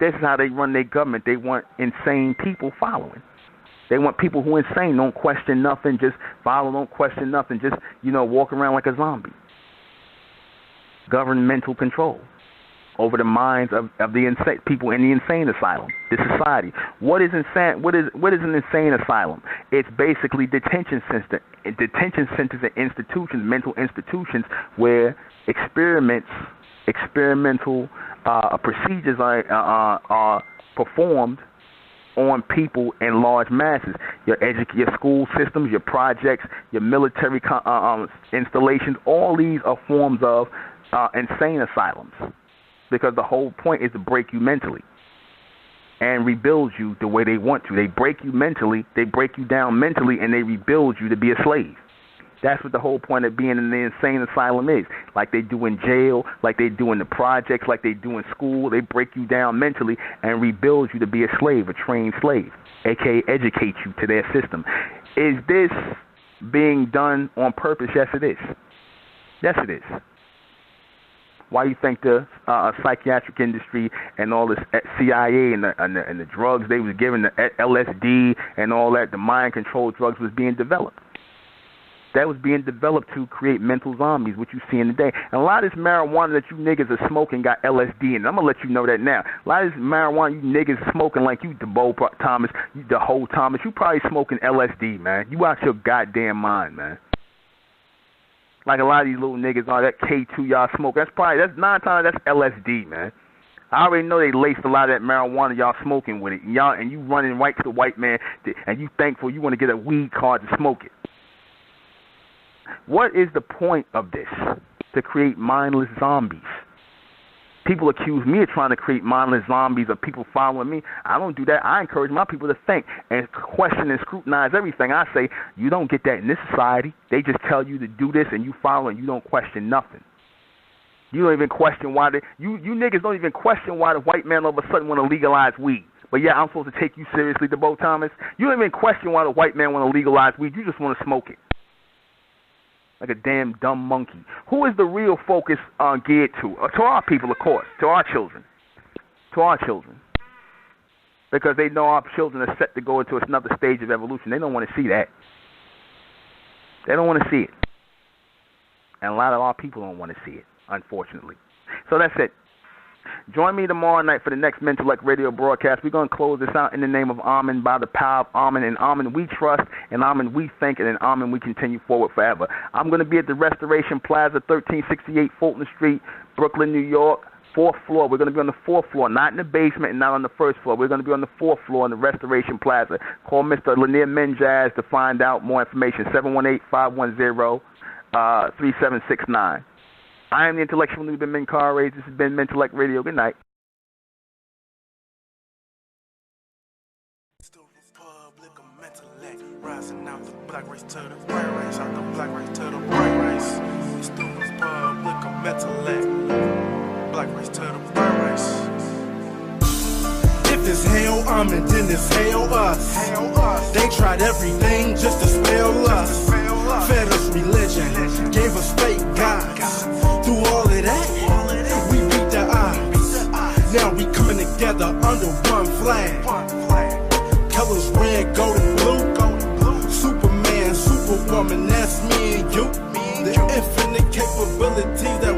this is how they run their government. They want insane people following. They want people who are insane, don't question nothing, just follow, don't question nothing, just, walk around like a zombie. Governmental control over the minds of the insane people in the insane asylum, the society. What is insane? What is an insane asylum? It's basically detention centers and institutions, mental institutions, where experimental procedures are performed on people in large masses. Your school systems, your projects, your military installations, all these are forms of insane asylums, because the whole point is to break you mentally. and rebuild you the way they want to. They break you mentally, they break you down mentally, and they rebuild you to be a slave. That's what the whole point of being in the insane asylum is. Like they do in jail, like they do in the projects, like they do in school. They break you down mentally and rebuild you to be a slave, a trained slave, a.k.a. educate you to their system. Is this being done on purpose? Yes, it is. Yes, it is. Why do you think the psychiatric industry and all this CIA and the drugs they was giving, the LSD and all that, the mind control drugs was being developed? That was being developed to create mental zombies, which you see in the day. And a lot of this marijuana that you niggas are smoking got LSD in it. I'm going to let you know that now. A lot of this marijuana you niggas smoking like you, DeBo Thomas, you DeHo Thomas, you probably smoking LSD, man. You out your goddamn mind, man. Like a lot of these little niggas are, that K2 y'all smoke. That's 9 times that's LSD, man. I already know they laced a lot of that marijuana y'all smoking with it. And you running right to the white man, and you thankful you want to get a weed card to smoke it. What is the point of this? To create mindless zombies. People accuse me of trying to create mindless zombies of people following me. I don't do that. I encourage my people to think and question and scrutinize everything. I say, you don't get that in this society. They just tell you to do this and you follow and you don't question nothing. You don't even question why you niggas don't even question why the white man all of a sudden want to legalize weed. But yeah, I'm supposed to take you seriously, DeBo Thomas. You don't even question why the white man want to legalize weed. You just want to smoke it. Like a damn dumb monkey. Who is the real focus geared to? To our people, of course. To our children. To our children. Because they know our children are set to go into another stage of evolution. They don't want to see that. They don't want to see it. And a lot of our people don't want to see it, unfortunately. So that's it. Join me tomorrow night for the next Mentellect radio broadcast. We're going to close this out in the name of Amen, by the power of Amen. And Amen we trust, and Amen we think, and in Amen we continue forward forever. I'm going to be at the Restoration Plaza, 1368 Fulton Street, Brooklyn, New York, 4th floor. We're going to be on the 4th floor, not in the basement and not on the 1st floor. We're going to be on the 4th floor in the Restoration Plaza. Call Mr. Lanier Menjaz to find out more information, 718-510-3769. I am the intellectual Nuben Menkarayzz. This has been Mentellect Radio. Good night. Rising out the black race to the white race, out the black race to the white race. Students public of Mentellect, black race to the white race. If it's hell, then it's hell us. They tried everything just to spell us. Fed us religion, gave us fake gods. Through all of that, we beat the odds. Now we coming together under one flag. Colors red, gold, and blue. Superman, Superwoman, that's me and you. The infinite capabilities that